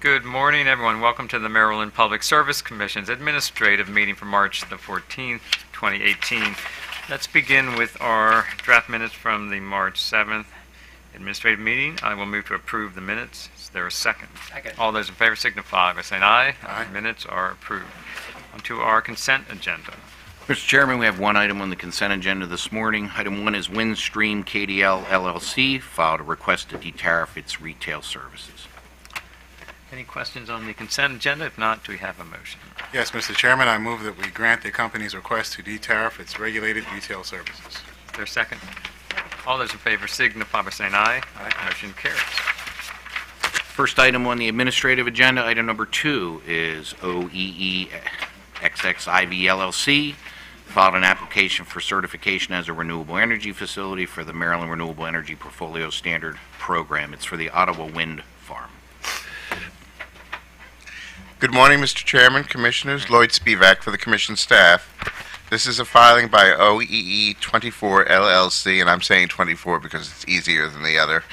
Good morning, everyone. Welcome to the Maryland Public Service Commission's administrative meeting for March the 14th, 2018. Let's begin with our draft minutes from the March 7th administrative meeting. I will move to approve the minutes. Is there a second? Second. All those in favor signify by saying aye. Aye. Minutes are approved. On to our consent agenda. Mr. Chairman, we have one item on the consent agenda this morning. Item 1 is Windstream KDL LLC filed a request to detariff its retail services. Any questions on the consent agenda? If not, do we have a motion? Yes, Mr. Chairman, I move that we grant the company's request to detariff its regulated retail services. Is there a second? All those in favor signify by saying aye. Aye. Motion carries. First item on the administrative agenda, item number 2, is OEE XXIV LLC filed an application for certification as a renewable energy facility for the Maryland Renewable Energy Portfolio Standard Program. It's for the Ottawa Wind Farm. Good morning, Mr. Chairman, Commissioners. Lloyd Spivak for the Commission staff. This is a filing by OEE 24 LLC, and I'm saying 24 because it's easier than the other,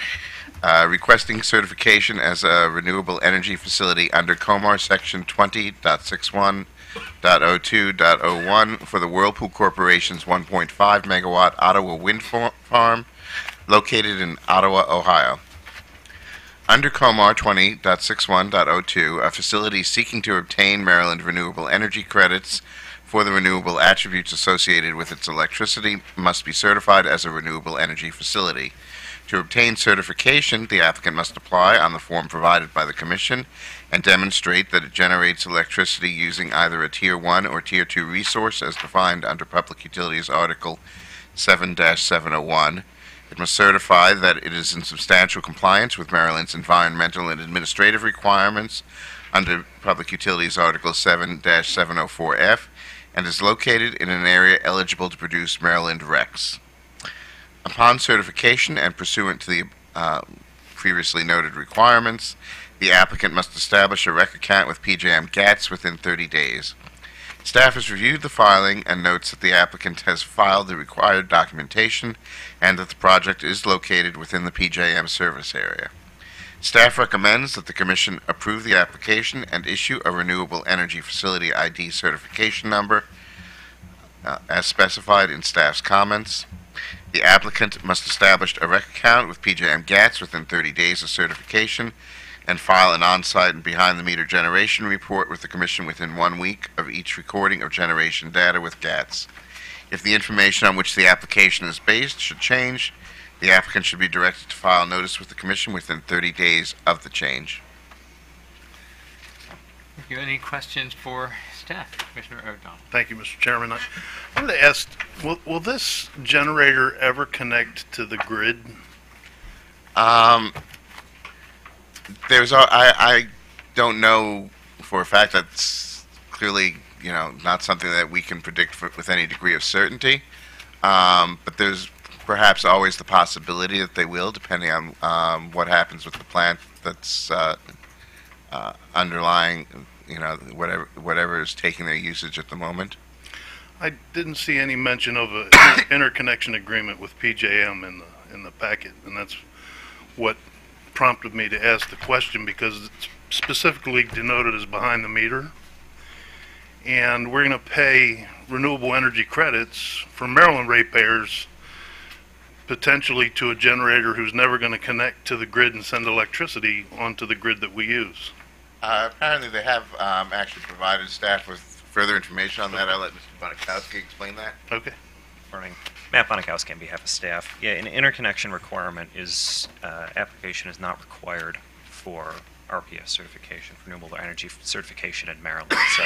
requesting certification as a renewable energy facility under COMAR Section 20.61.02.01 for the Whirlpool Corporation's 1.5 megawatt Ottawa wind farm located in Ottawa, Ohio. Under COMAR 20.61.02, a facility seeking to obtain Maryland renewable energy credits for the renewable attributes associated with its electricity must be certified as a renewable energy facility. To obtain certification, the applicant must apply on the form provided by the Commission and demonstrate that it generates electricity using either a Tier 1 or Tier 2 resource as defined under Public Utilities Article 7-701. It must certify that it is in substantial compliance with Maryland's environmental and administrative requirements under Public Utilities Article 7-704F and is located in an area eligible to produce Maryland RECs. Upon certification and pursuant to the previously noted requirements, the applicant must establish a REC account with PJM GATS within 30 days. Staff has reviewed the filing and notes that the applicant has filed the required documentation and that the project is located within the PJM service area. Staff recommends that the Commission approve the application and issue a Renewable Energy Facility ID certification number as specified in staff's comments. The applicant must establish a REC account with PJM GATS within 30 days of certification and file an on-site and behind-the-meter generation report with the Commission within 1 week of each recording of generation data with GATS. If the information on which the application is based should change, the applicant should be directed to file notice with the Commission within 30 days of the change. Thank you. Any questions for staff? Commissioner O'Donnell. Thank you, Mr. Chairman. I wanted to ask, will this generator ever connect to the grid? I don't know for a fact. That's clearly, not something that we can predict with any degree of certainty. But there's perhaps always the possibility that they will, depending on what happens with the plant that's underlying, whatever is taking their usage at the moment. I didn't see any mention of an interconnection agreement with PJM in the packet, and that's what prompted me to ask the question, because it's specifically denoted as behind the meter, and we're going to pay renewable energy credits for Maryland ratepayers potentially to a generator who's never going to connect to the grid and send electricity onto the grid that we use. Apparently they have actually provided staff with further information on that. I'll let Mr. Bonikowski explain that. Okay. Morning. Matt Bonikowski on behalf of staff. Yeah, an interconnection requirement is, application is not required for RPS certification, for renewable energy certification in Maryland, so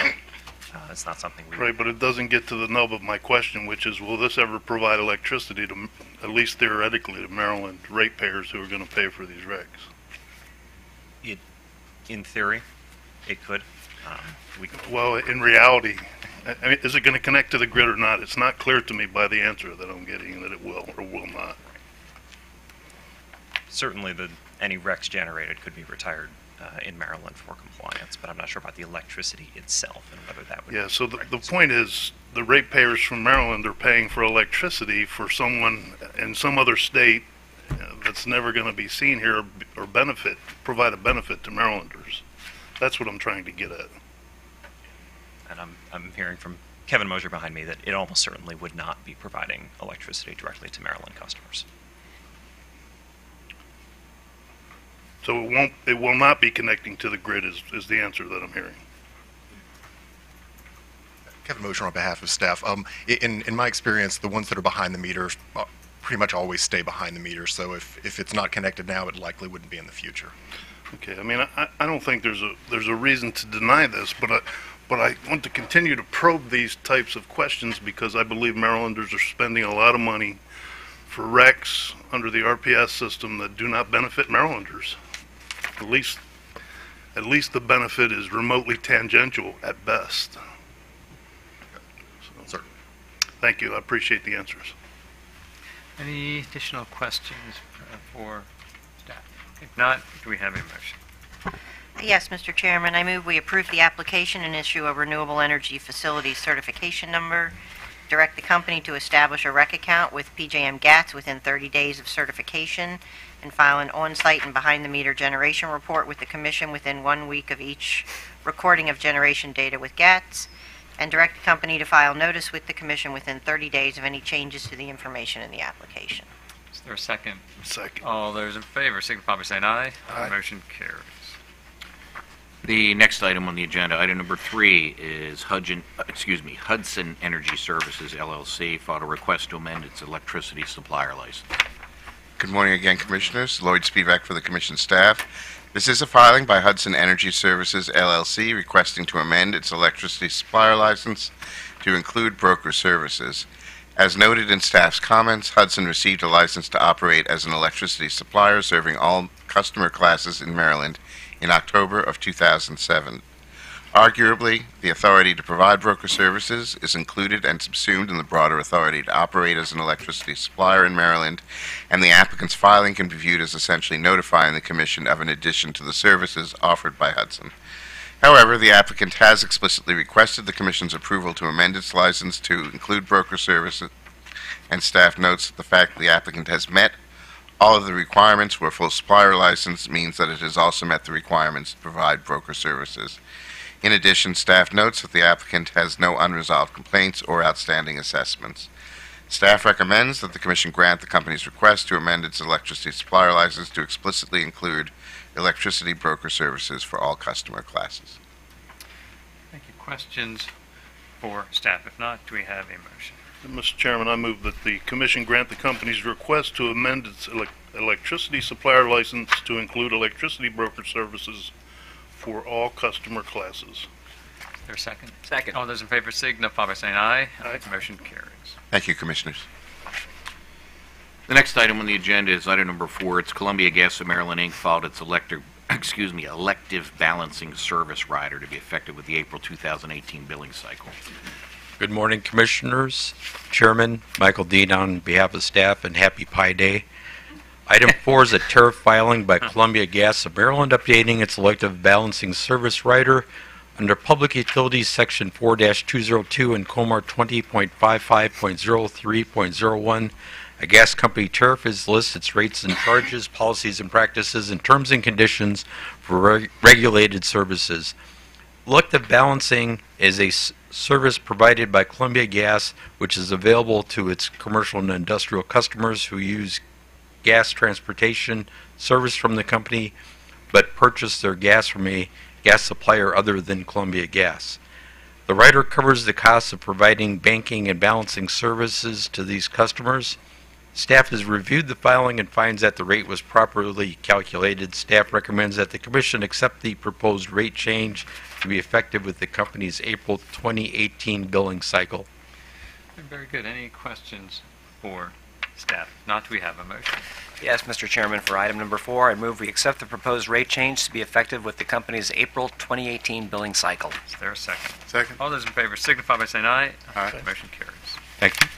it's not something we... Right, but it doesn't get to the nub of my question, which is, will this ever provide electricity to, at least theoretically, to Maryland ratepayers who are going to pay for these regs? In theory, it could. Well, in reality, I mean, is it going to connect to the grid or not? It's not clear to me by the answer that I'm getting that it will or will not. Certainly, any RECs generated could be retired in Maryland for compliance, but I'm not sure about the electricity itself and whether that would... Yeah, so the point is, the ratepayers from Maryland are paying for electricity for someone in some other state that's never going to be seen here or provide a benefit to Marylanders. That's what I'm trying to get at. And I'm hearing from Kevin Mosier behind me that it almost certainly would not be providing electricity directly to Maryland customers. So it will not be connecting to the grid is the answer that I'm hearing. Kevin Mosher on behalf of staff. In my experience, the ones that are behind the meter pretty much always stay behind the meter. So if it's not connected now, it likely wouldn't be in the future. Okay, I mean, I don't think there's a reason to deny this, but I want to continue to probe these types of questions because I believe Marylanders are spending a lot of money for RECs under the RPS system that do not benefit Marylanders. At least the benefit is remotely tangential at best. So, thank you. I appreciate the answers. Any additional questions for staff? If not, do we have a motion? Yes, Mr. Chairman, I move we approve the application and issue a Renewable Energy Facility Certification Number, direct the company to establish a REC account with PJM GATS within 30 days of certification, and file an on-site and behind-the-meter generation report with the Commission within 1 week of each recording of generation data with GATS, and direct the company to file notice with the Commission within 30 days of any changes to the information in the application. Is there a second? Second. All those in favor, signify by saying aye. Aye. Motion carries. The next item on the agenda, item number 3, is Hudson Energy Services, LLC, filed a request to amend its electricity supplier license. Good morning again, Commissioners. Lloyd Spivak for the Commission staff. This is a filing by Hudson Energy Services, LLC, requesting to amend its electricity supplier license to include broker services. As noted in staff's comments, Hudson received a license to operate as an electricity supplier serving all customer classes in Maryland in October of 2007. Arguably, the authority to provide broker services is included and subsumed in the broader authority to operate as an electricity supplier in Maryland, and the applicant's filing can be viewed as essentially notifying the Commission of an addition to the services offered by Hudson. However, the applicant has explicitly requested the Commission's approval to amend its license to include broker services, and staff notes that the fact that the applicant has met all of the requirements for a full supplier license means that it has also met the requirements to provide broker services. In addition, staff notes that the applicant has no unresolved complaints or outstanding assessments. Staff recommends that the Commission grant the company's request to amend its electricity supplier license to explicitly include electricity broker services for all customer classes. Thank you. Questions for staff? If not, do we have a motion? Mr. Chairman, I move that the Commission grant the company's request to amend its electricity supplier license to include electricity broker services for all customer classes. Is there a second? Second. All those in favor signify by saying aye. Aye. Motion carries. Thank you, Commissioners. The next item on the agenda is item number 4. It's Columbia Gas of Maryland, Inc. filed its elective balancing service rider to be effective with the April 2018 billing cycle. Good morning, Commissioners. Chairman Michael Dean on behalf of staff, and happy Pi Day. Item 4 is a tariff filing by Columbia Gas of Maryland updating its elective balancing service rider under Public Utilities Section 4-202 and COMAR 20.55.03.01. A gas company tariff lists its rates and charges, policies and practices, and terms and conditions for regulated services. Elective balancing is a service provided by Columbia Gas, which is available to its commercial and industrial customers who use gas transportation service from the company, but purchase their gas from a gas supplier other than Columbia Gas. The rider covers the costs of providing banking and balancing services to these customers. Staff has reviewed the filing and finds that the rate was properly calculated. Staff recommends that the Commission accept the proposed rate change to be effective with the company's April 2018 billing cycle. Very good. Any questions for staff? Not, do we have a motion? Yes, Mr. Chairman, for item number 4, I move we accept the proposed rate change to be effective with the company's April 2018 billing cycle. Is there a second? Second. All those in favor signify by saying aye. Aye. Motion carries. Thank you.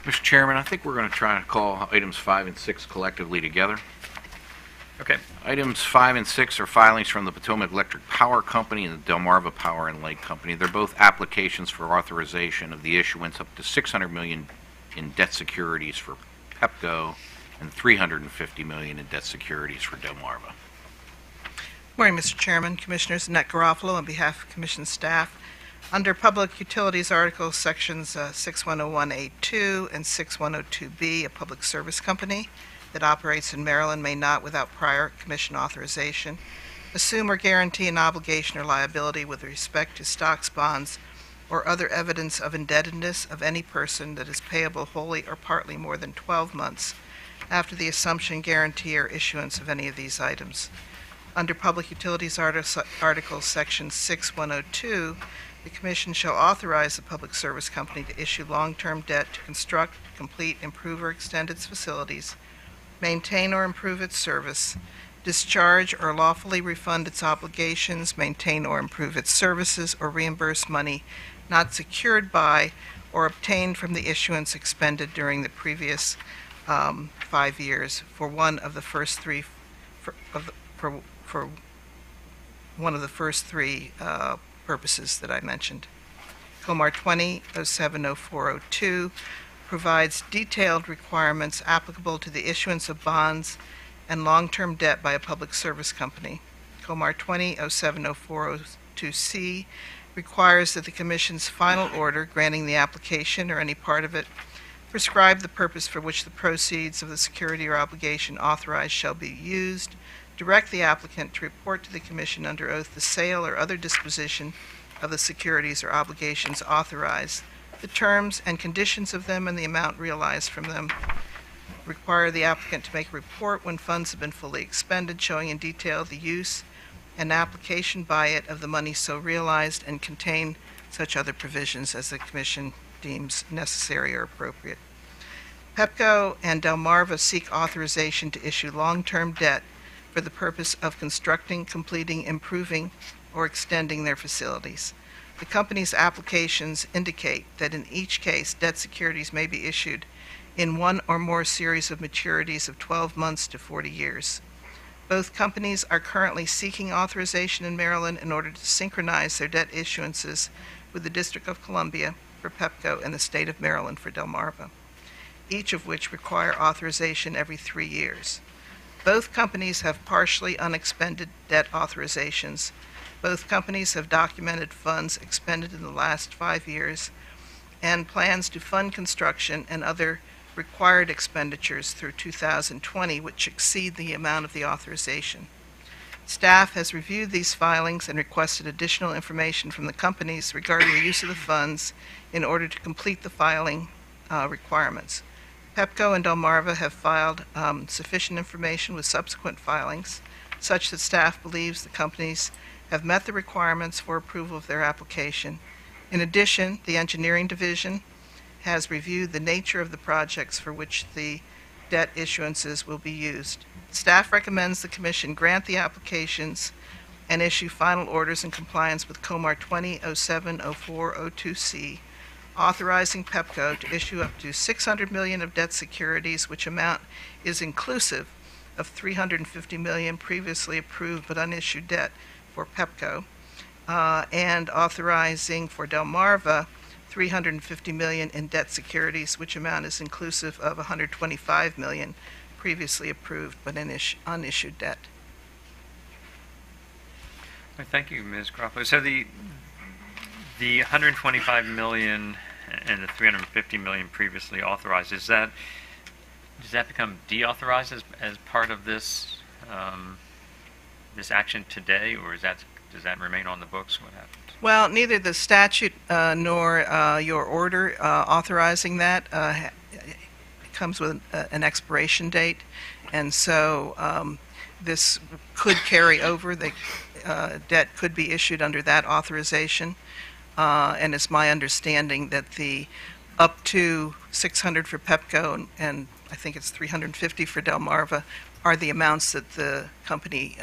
Mr. Chairman, I think we're going to try to call items 5 and 6 collectively together. Okay. Items 5 and 6 are filings from the Potomac Electric Power Company and the Delmarva Power and Light Company. They're both applications for authorization of the issuance up to $600 million in debt securities for PEPCO and $350 million in debt securities for Delmarva. Morning, Mr. Chairman, Commissioners. Annette Garofalo on behalf of Commission staff. Under Public Utilities Articles, Sections 6101A2 and 6102B, a public service company that operates in Maryland may not, without prior Commission authorization, assume or guarantee an obligation or liability with respect to stocks, bonds, or other evidence of indebtedness of any person that is payable wholly or partly more than 12 months after the assumption, guarantee, or issuance of any of these items. Under Public Utilities Articles, Section 6102, the Commission shall authorize the Public Service Company to issue long-term debt to construct, complete, improve, or extend its facilities, maintain or improve its service, discharge or lawfully refund its obligations, maintain or improve its services, or reimburse money not secured by or obtained from the issuance expended during the previous 5 years for one of the first three purposes that I mentioned. Comar 20-070402 provides detailed requirements applicable to the issuance of bonds and long-term debt by a public service company. Comar 20-070402C requires that the Commission's final order granting the application or any part of it prescribe the purpose for which the proceeds of the security or obligation authorized shall be used, direct the applicant to report to the Commission under oath the sale or other disposition of the securities or obligations authorized, the terms and conditions of them and the amount realized from them, require the applicant to make a report when funds have been fully expended, showing in detail the use and application by it of the money so realized, and contain such other provisions as the Commission deems necessary or appropriate. PEPCO and Delmarva seek authorization to issue long-term debt for the purpose of constructing, completing, improving, or extending their facilities. The company's applications indicate that in each case, debt securities may be issued in one or more series of maturities of 12 months to 40 years. Both companies are currently seeking authorization in Maryland in order to synchronize their debt issuances with the District of Columbia for PEPCO and the State of Maryland for Delmarva, each of which require authorization every 3 years. Both companies have partially unexpended debt authorizations. Both companies have documented funds expended in the last 5 years and plans to fund construction and other required expenditures through 2020, which exceed the amount of the authorization. Staff has reviewed these filings and requested additional information from the companies regarding the use of the funds in order to complete the filing requirements. PEPCO and Delmarva have filed sufficient information with subsequent filings, such that staff believes the companies have met the requirements for approval of their application. In addition, the Engineering Division has reviewed the nature of the projects for which the debt issuances will be used. Staff recommends the Commission grant the applications and issue final orders in compliance with Comar 20-070402C, authorizing PEPCO to issue up to $600 million of debt securities, which amount is inclusive of $350 million previously approved but unissued debt for PEPCO, and authorizing for Delmarva $350 million in debt securities, which amount is inclusive of $125 million previously approved but unissued debt. Well, thank you, Ms. Garofalo. So the $125 million and the $350 million previously authorized, does that become deauthorized as part of this this action today, or does that remain on the books? What happens? Well, neither the statute nor your order authorizing that comes with an expiration date, and so this could carry over. The debt could be issued under that authorization, and it's my understanding that the up to $600 for PEPCO and I think it's $350 for Delmarva are the amounts that the company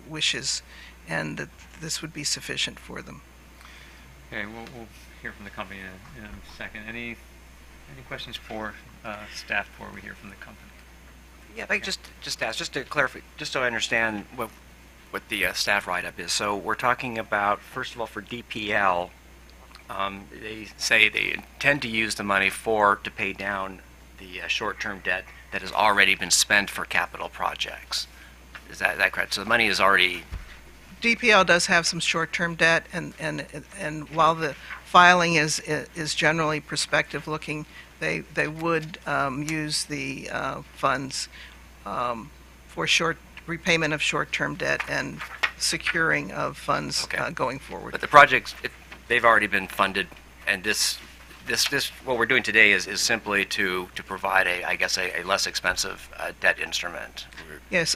wishes, and that this would be sufficient for them. Okay, we'll hear from the company in a second. Any questions for staff before we hear from the company? Yeah, if I could just ask, just to clarify, just so I understand what the staff write-up is. So we're talking about, first of all, for DPL, they say they intend to use the money to pay down the short-term debt that has already been spent for capital projects. Is that correct? So the money is already DPL does have some short-term debt, and while the filing is generally prospective-looking, they would use the funds for repayment of short-term debt and securing of funds Okay. going forward. But the projects, they've already been funded, and this what we're doing today is simply to provide I guess a less expensive debt instrument. Yes,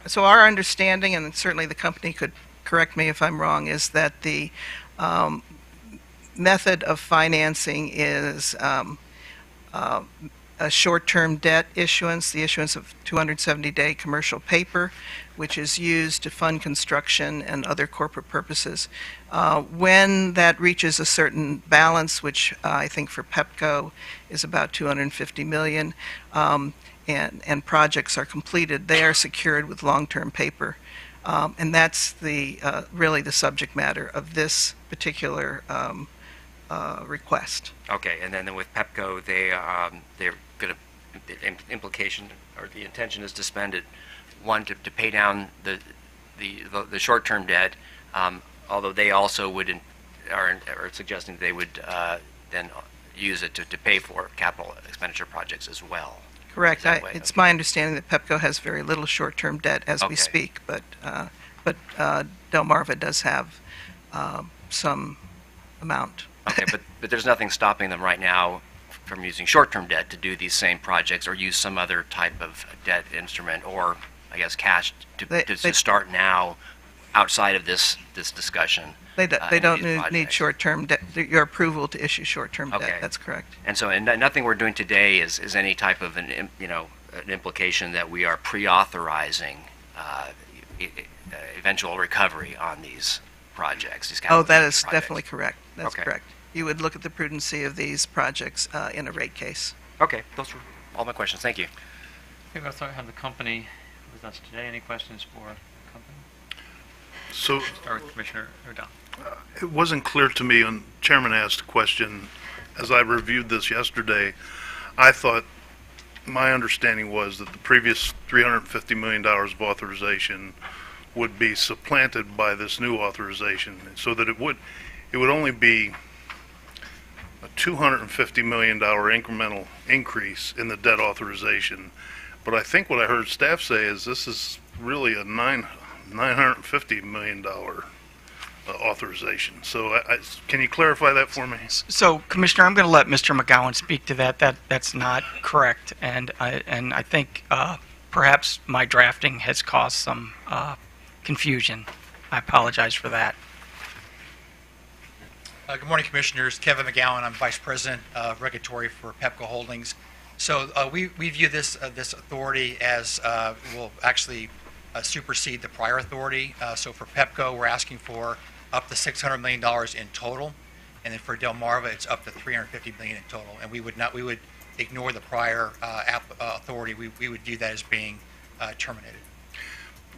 so our understanding, and certainly the company could correct me if I'm wrong, is that the method of financing is a short-term debt issuance, the issuance of 270-day commercial paper, which is used to fund construction and other corporate purposes. When that reaches a certain balance, which I think for PEPCO is about $250 million, and projects are completed, they are secured with long-term paper. And that's really the subject matter of this particular request. Okay, and then with PEPCO, they're going to, the implication or the intention is to spend it, one, to pay down the short-term debt, although they also are suggesting they would then use it to pay for capital expenditure projects as well. Correct. That way, It's okay. my understanding that PEPCO has very little short-term debt as we Okay. speak, but Delmarva does have some amount. Okay, but there's nothing stopping them right now from using short-term debt to do these same projects, or use some other type of debt instrument, or I guess cash to start now outside of this discussion. They any don't of these need projects. short-term debt, your approval to issue short-term debt, Okay. that's correct. And so, and nothing we're doing today is any type of an implication that we are pre-authorizing eventual recovery on these projects. These Oh, capital that is projects. definitely correct, that's Okay. correct. You would look at the prudency of these projects in a rate case. Okay, those were all my questions. Thank you. Okay, we'll start have the company with us today. Any questions for the company? So Start with Commissioner O'Donnell. it wasn't clear to me, when Chairman asked a question, as I reviewed this yesterday, I thought, my understanding was that the previous $350 million of authorization would be supplanted by this new authorization, so that it would only be a $250 million incremental increase in the debt authorization. But I think what I heard staff say is this is really a $950 million authorization. So can you clarify that for me? So, Commissioner, I'm going to let Mr. McGowan speak to that. That's not correct, and I think perhaps my drafting has caused some confusion. I apologize for that. Good morning, Commissioners. Kevin McGowan. I'm Vice President of Regulatory for PEPCO Holdings. So we view this authority as will actually supersede the prior authority. So for PEPCO, we're asking for up to $600 million in total, and then for Delmarva, it's up to $350 million in total. And we would ignore the prior authority. We would view that as being terminated.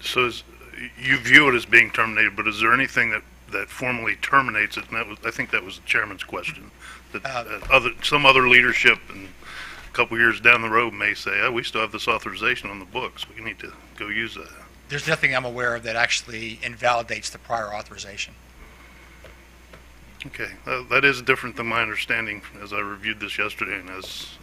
So you view it as being terminated, but is there anything that formally terminates it? And I think that was the chairman's question. That some other leadership and a couple years down the road may say, "Oh, we still have this authorization on the books. We need to go use that." There's nothing I'm aware of that actually invalidates the prior authorization. Okay, that is different than my understanding as I reviewed this yesterday. And as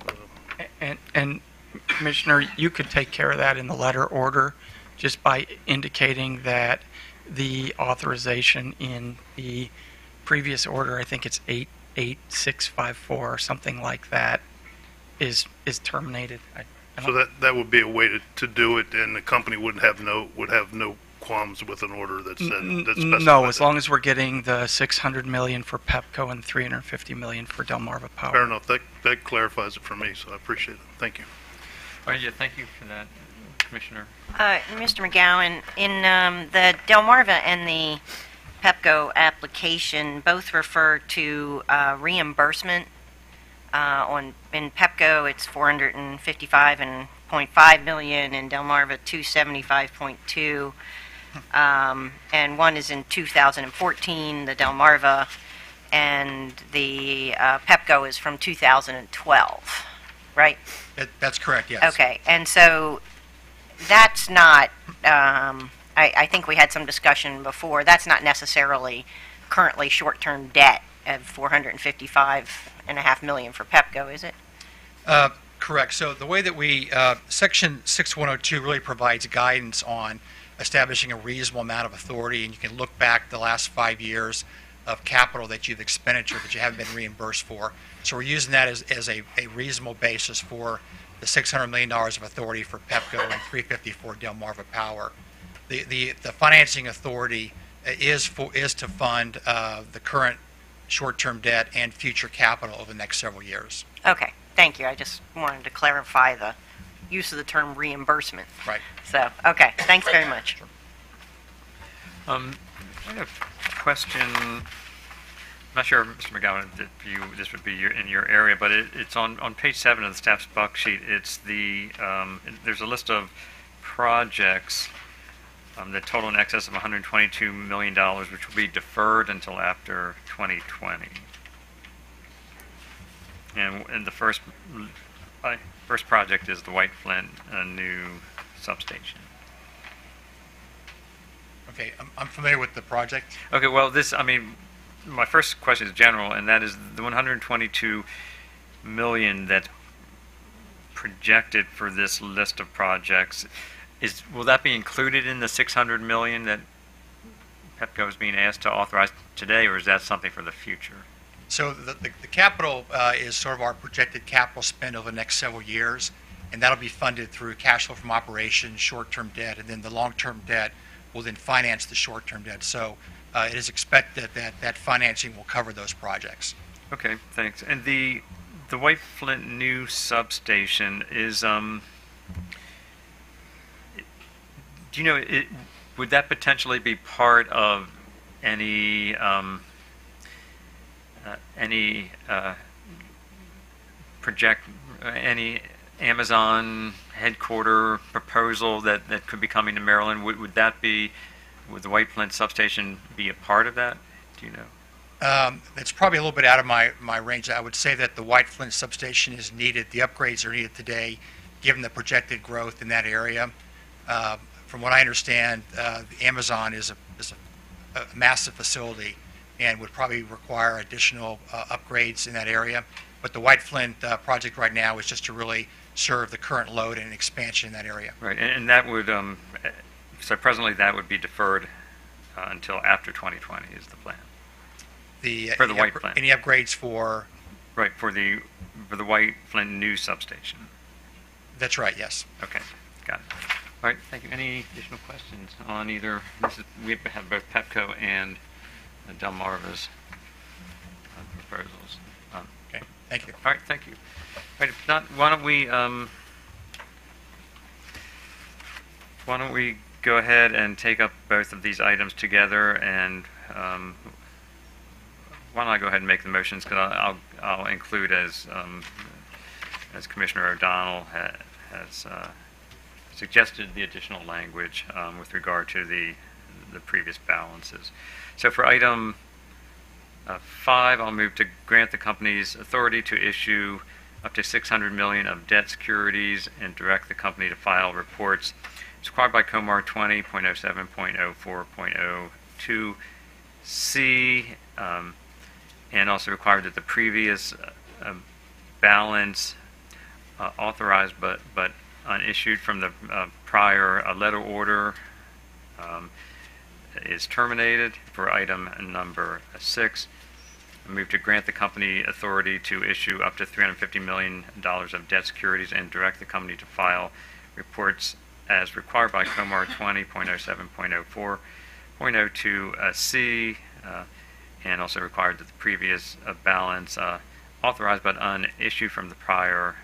And Commissioner, you could take care of that in the letter order just by indicating that the authorization in the previous order, I think it's 88654 or something like that, is terminated. I so that would be a way to do it, and the company would have no qualms with an order that said that specified No, as that. long as we're getting the $600 million for PEPCO and $350 million for Delmarva Power. Fair enough. That clarifies it for me, so I appreciate it. Thank you. All right, yeah, thank you for that, Commissioner. Mr. McGowan, in the Delmarva and the PEPCO application, both refer to reimbursement. In PEPCO, it's $455.5 million, and Delmarva 275.2. And one is in 2014, the Delmarva, and the PEPCO is from 2012, right? That's correct, yes. Okay, and so that's not I think we had some discussion before. That's not necessarily currently short-term debt of $455.5 million for Pepco, is it? Correct. So the way that we, Section 6102 really provides guidance on establishing a reasonable amount of authority, and you can look back the last 5 years of capital that you've expenditure that you haven't been reimbursed for. So we're using that as a reasonable basis for the $600 million of authority for Pepco and $350 for Delmarva Power. The financing authority is to fund the current short-term debt and future capital over the next several years. Okay, thank you. I just wanted to clarify the use of the term reimbursement. Right. So, okay, thanks very much. I have a question. I'm not sure, Mr. McGowan, if this would be in your area, but it's on page 7 of the staff's buck sheet. It's there's a list of projects that total in excess of $122 million, which will be deferred until after 2020. And the first project is the White Flint new substation. Okay, I'm familiar with the project. Okay, well, my first question is general, and that is the $122 million that's projected for this list of projects. Will that be included in the $600 million that Pepco is being asked to authorize today, or is that something for the future? So the capital is sort of our projected capital spend over the next several years, and that'll be funded through cash flow from operations, short-term debt, and then the long-term debt will then finance the short-term debt. So it is expected that financing will cover those projects. Okay, thanks. And the White Flint new substation is, do you know, would that potentially be part of any Amazon headquarter proposal that could be coming to Maryland? Would the White Flint substation be a part of that? Do you know? It's probably a little bit out of my range. I would say that the White Flint substation is needed. The upgrades are needed today, given the projected growth in that area. From what I understand, Amazon is a massive facility and would probably require additional upgrades in that area. But the White Flint project right now is just to really serve the current load and expansion in that area. Right, and that would, so presently that would be deferred until after 2020 is the plan. For the White Flint. Any upgrades for? Right, for the White Flint new substation. That's right, yes. Okay, got it. All right, thank you. Any additional questions on either, we have both Pepco and Delmarva's proposals. Okay, thank you. All right, thank you. All right, if not, why don't we go ahead and take up both of these items together, and why don't I go ahead and make the motions, because I'll include as Commissioner O'Donnell has suggested the additional language with regard to the previous balances. So for item 5, I'll move to grant the company's authority to issue up to $600 million of debt securities and direct the company to file reports as required by Comar 20.07.04.02C, and also required that the previous balance authorized but unissued from the prior letter order is terminated. For item number 6, I move to grant the company authority to issue up to $350 million of debt securities and direct the company to file reports as required by Comar 20.07.04.02C, and also required that the previous balance authorized but unissued from the prior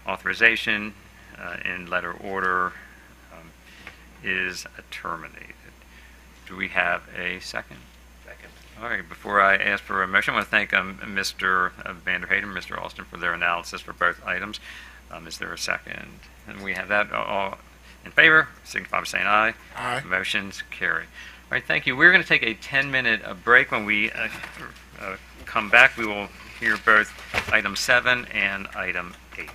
authorization in letter order is terminated. Do we have a second? Second. All right, before I ask for a motion, I want to thank Mr. Vanderheyden and Mr. Alston for their analysis for both items. Is there a second? And we have that. All in favor, signify by saying aye. Aye. Motions carry. All right, thank you. We're going to take a 10-minute break. When we come back, we will hear both item 7 and item 8.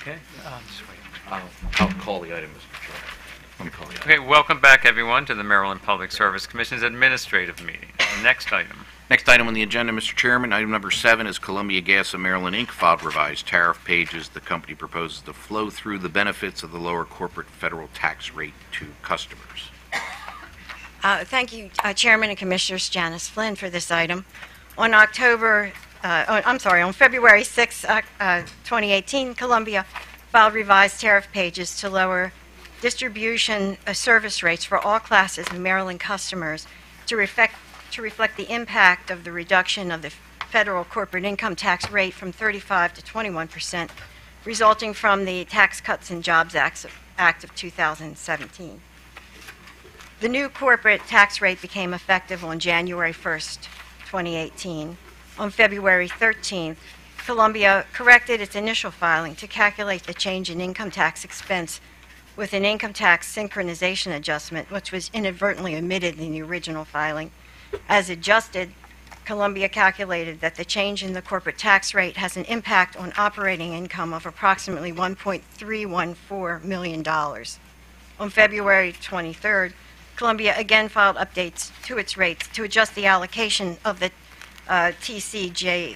Okay. I'll call the item, Mr. Chairman. Let me call the item. Okay, welcome back, everyone, to the Maryland Public Service Commission's administrative meeting. Next item. Next item on the agenda, Mr. Chairman, item number 7 is Columbia Gas of Maryland, Inc. filed revised tariff pages. The company proposes to flow through the benefits of the lower corporate federal tax rate to customers. Thank you, Chairman and Commissioners. Janice Flynn for this item. On February 6, 2018, Columbia filed revised tariff pages to lower distribution service rates for all classes of Maryland customers to reflect the impact of the reduction of the federal corporate income tax rate from 35% to 21%, resulting from the Tax Cuts and Jobs Act of 2017. The new corporate tax rate became effective on January 1st, 2018. On February 13th, Columbia corrected its initial filing to calculate the change in income tax expense with an income tax synchronization adjustment, which was inadvertently omitted in the original filing. As adjusted, Columbia calculated that the change in the corporate tax rate has an impact on operating income of approximately $1.314 million. On February 23rd, Columbia again filed updates to its rates to adjust the allocation of the TCJA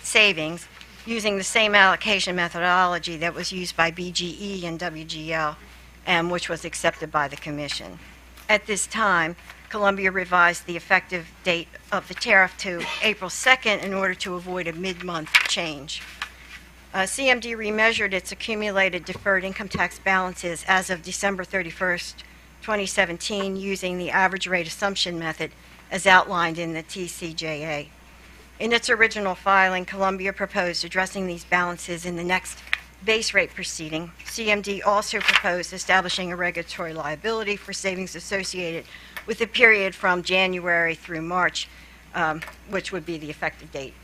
savings using the same allocation methodology that was used by BGE and WGL, and which was accepted by the Commission. At this time, Columbia revised the effective date of the tariff to April 2nd in order to avoid a mid-month change. CMD remeasured its accumulated deferred income tax balances as of December 31st, 2017, using the average rate assumption method as outlined in the TCJA. In its original filing, Columbia proposed addressing these balances in the next base rate proceeding. CMD also proposed establishing a regulatory liability for savings associated with the period from January through March, which would be the effective date,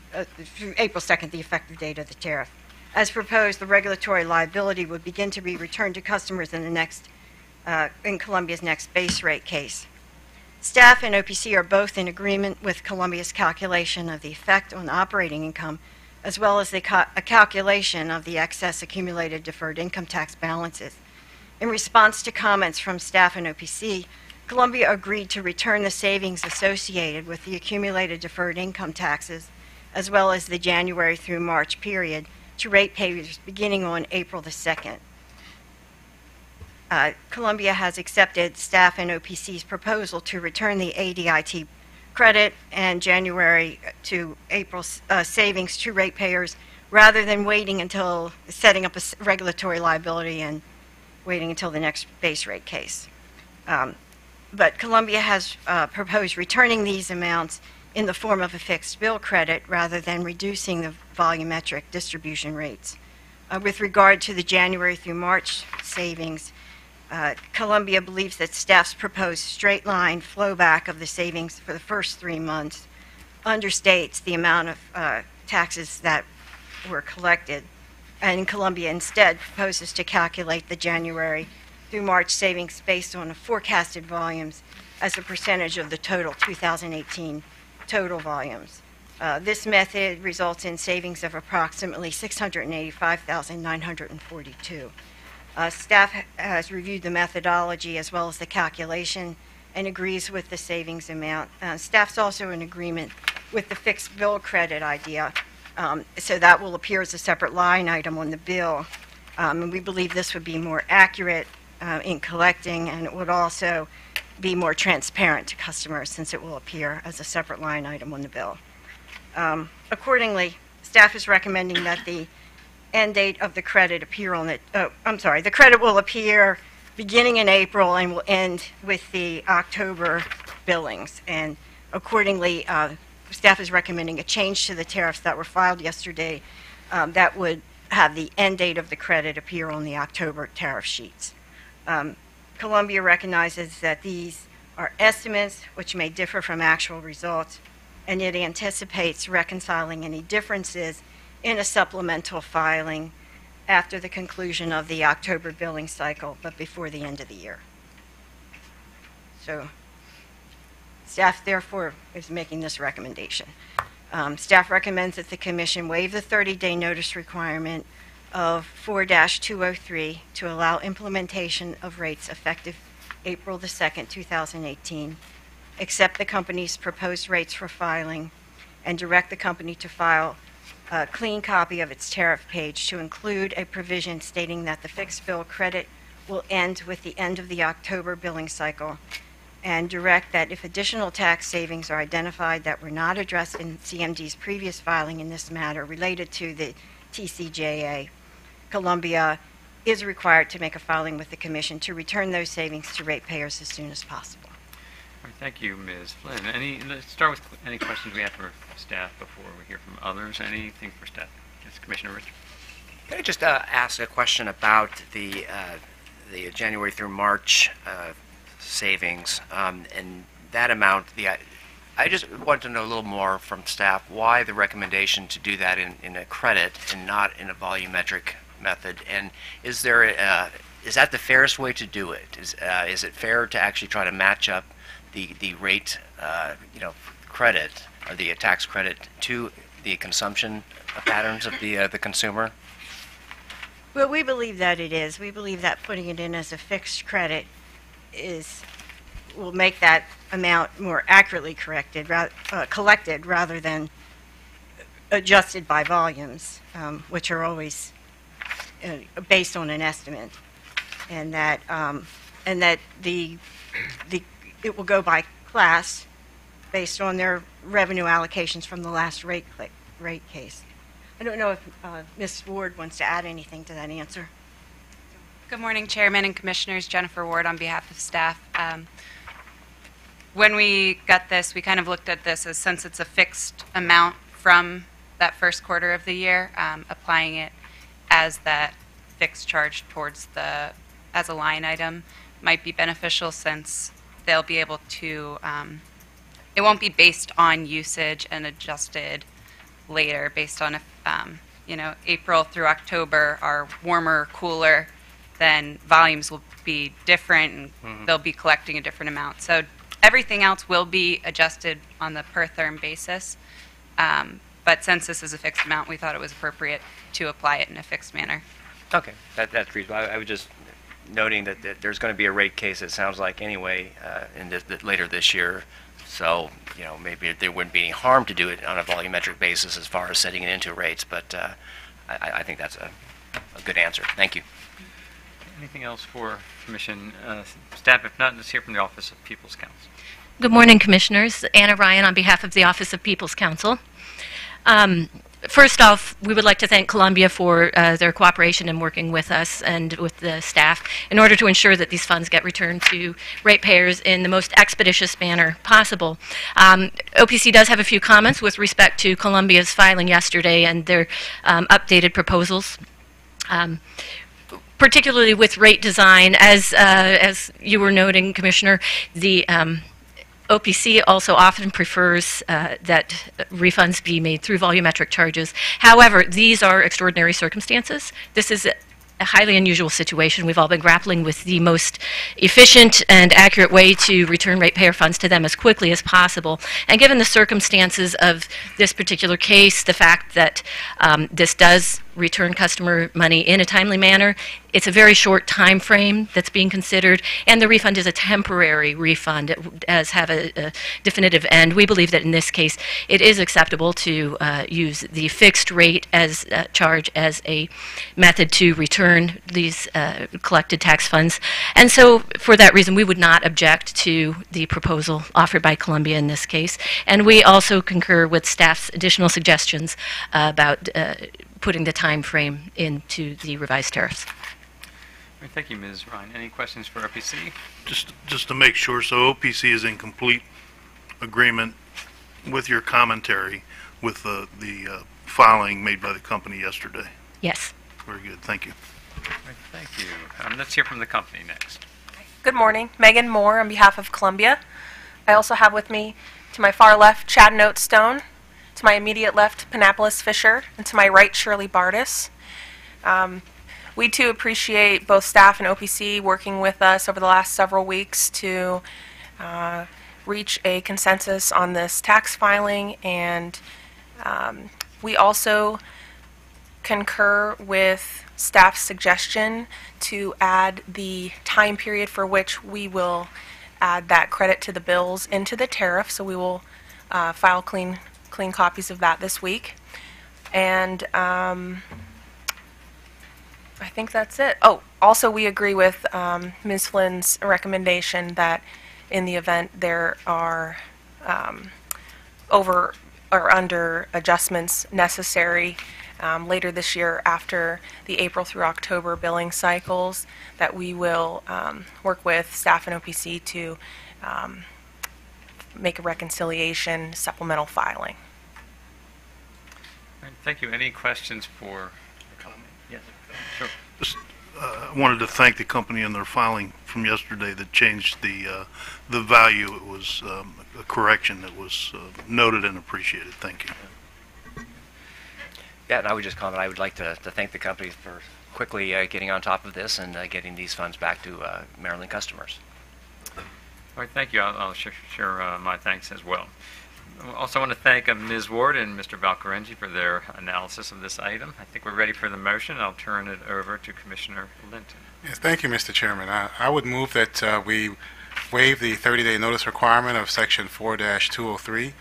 through April 2nd, the effective date of the tariff. As proposed, the regulatory liability would begin to be returned to customers in Columbia's next base rate case. Staff and OPC are both in agreement with Columbia's calculation of the effect on operating income, as well as a calculation of the excess accumulated deferred income tax balances. In response to comments from staff and OPC, Columbia agreed to return the savings associated with the accumulated deferred income taxes, as well as the January through March period, to ratepayers beginning on April the 2nd. Columbia has accepted staff and OPC's proposal to return the ADIT credit and January to April savings to ratepayers rather than waiting until setting up a regulatory liability and waiting until the next base rate case. But Columbia has proposed returning these amounts in the form of a fixed bill credit rather than reducing the volumetric distribution rates. With regard to the January through March savings, Columbia believes that staff's proposed straight line flowback of the savings for the first 3 months understates the amount of taxes that were collected, and Columbia instead proposes to calculate the January through March savings based on the forecasted volumes as a percentage of the total 2018 total volumes. This method results in savings of approximately $685,942. Staff has reviewed the methodology as well as the calculation and agrees with the savings amount. Staff's also in agreement with the fixed bill credit idea, so that will appear as a separate line item on the bill. And we believe this would be more accurate in collecting, and it would also be more transparent to customers since it will appear as a separate line item on the bill. Accordingly, staff is recommending that the end date of the credit appear on it. The credit will appear beginning in April and will end with the October billings. And accordingly, staff is recommending a change to the tariffs that were filed yesterday that would have the end date of the credit appear on the October tariff sheets. Columbia recognizes that these are estimates which may differ from actual results, and it anticipates reconciling any differences in a supplemental filing after the conclusion of the October billing cycle, but before the end of the year. So staff, therefore, is making this recommendation. Staff recommends that the Commission waive the 30-day notice requirement of 4-203 to allow implementation of rates effective April the 2nd, 2018, accept the company's proposed rates for filing, and direct the company to file a clean copy of its tariff page to include a provision stating that the fixed bill credit will end with the end of the October billing cycle, and direct that if additional tax savings are identified that were not addressed in CMD's previous filing in this matter related to the TCJA, Columbia is required to make a filing with the Commission to return those savings to ratepayers as soon as possible. All right, thank you, Ms. Flynn. Let's start with any questions we have for staff before we hear from others. Anything for staff? Yes, Commissioner Rich. Can I just ask a question about the January through March savings and that amount? I just want to know a little more from staff why the recommendation to do that in a credit and not in a volumetric method. And is that the fairest way to do it? Is it fair to actually try to match up the rate, credit or the tax credit to the consumption patterns of the consumer? Well, we believe that it is. We believe that putting it in as a fixed credit will make that amount more accurately collected rather than adjusted by volumes, which are always based on an estimate, and that it will go by class based on their revenue allocations from the last rate case. I don't know if Ms. Ward wants to add anything to that answer. Good morning, Chairman and Commissioners. Jennifer Ward on behalf of staff. When we got this, we kind of looked at this as, since it's a fixed amount from that first quarter of the year, applying it as that fixed charge towards as a line item might be beneficial, since they'll be able to, it won't be based on usage and adjusted later based on if, April through October are warmer, cooler, then volumes will be different and they'll be collecting a different amount. So everything else will be adjusted on the per therm basis. But since this is a fixed amount, we thought it was appropriate to apply it in a fixed manner. Okay, that's reasonable. I was just noting that there's going to be a rate case, it sounds like, anyway, later this year. So, maybe there wouldn't be any harm to do it on a volumetric basis as far as setting it into rates, but I think that's a good answer. Thank you. Anything else for Commission staff? If not, let's hear from the Office of People's Counsel. Good morning, Commissioners. Anna Ryan on behalf of the Office of People's Counsel. First off, we would like to thank Columbia for their cooperation in working with us and with the staff in order to ensure that these funds get returned to ratepayers in the most expeditious manner possible. OPC does have a few comments with respect to Columbia's filing yesterday and their updated proposals. Particularly with rate design, as you were noting, Commissioner, the OPC also often prefers that refunds be made through volumetric charges. However, these are extraordinary circumstances. This is a highly unusual situation. We've all been grappling with the most efficient and accurate way to return ratepayer funds to them as quickly as possible. And given the circumstances of this particular case, the fact that this does return customer money in a timely manner, it's a very short time frame that's being considered, and the refund is a temporary refund. It does have a definitive end. We believe that in this case it is acceptable to use the fixed rate as charge as a method to return these collected tax funds. And so for that reason we would not object to the proposal offered by Columbia in this case. And we also concur with staff's additional suggestions about putting the time frame into the revised tariffs. Thank you, Ms. Ryan. Any questions for OPC? Just to make sure, so OPC is in complete agreement with your commentary with the filing made by the company yesterday? Yes. Very good. Thank you. Right, thank you. Let's hear from the company next. Good morning. Megan Moore on behalf of Columbia. I also have with me, to my far left, Chad Notestone, to my immediate left, Pannapolis Fisher, and to my right, Shirley Bardis. We too appreciate both staff and OPC working with us over the last several weeks to reach a consensus on this tax filing, and we also concur with staff's suggestion to add the time period for which we will add that credit to the bills into the tariff. So we will file clean copies of that this week. And I think that's it. Oh, also we agree with Ms. Flynn's recommendation that in the event there are over or under adjustments necessary later this year after the April through October billing cycles, that we will work with staff and OPC to make a reconciliation supplemental filing. All right, thank you. Any questions for a comment? Yes, sure. Just wanted to thank the company in their filing from yesterday that changed the value. It was a correction that was noted and appreciated. Thank you. Yeah, and I would just comment, I would like to thank the company for quickly getting on top of this and getting these funds back to Maryland customers. All right, thank you. I'll share my thanks as well. I also want to thank Ms. Ward and Mr. Valcarengi for their analysis of this item. I think we're ready for the motion. I'll turn it over to Commissioner Linton. Yes, thank you, Mr. Chairman. I would move that we waive the 30-day notice requirement of Section 4-203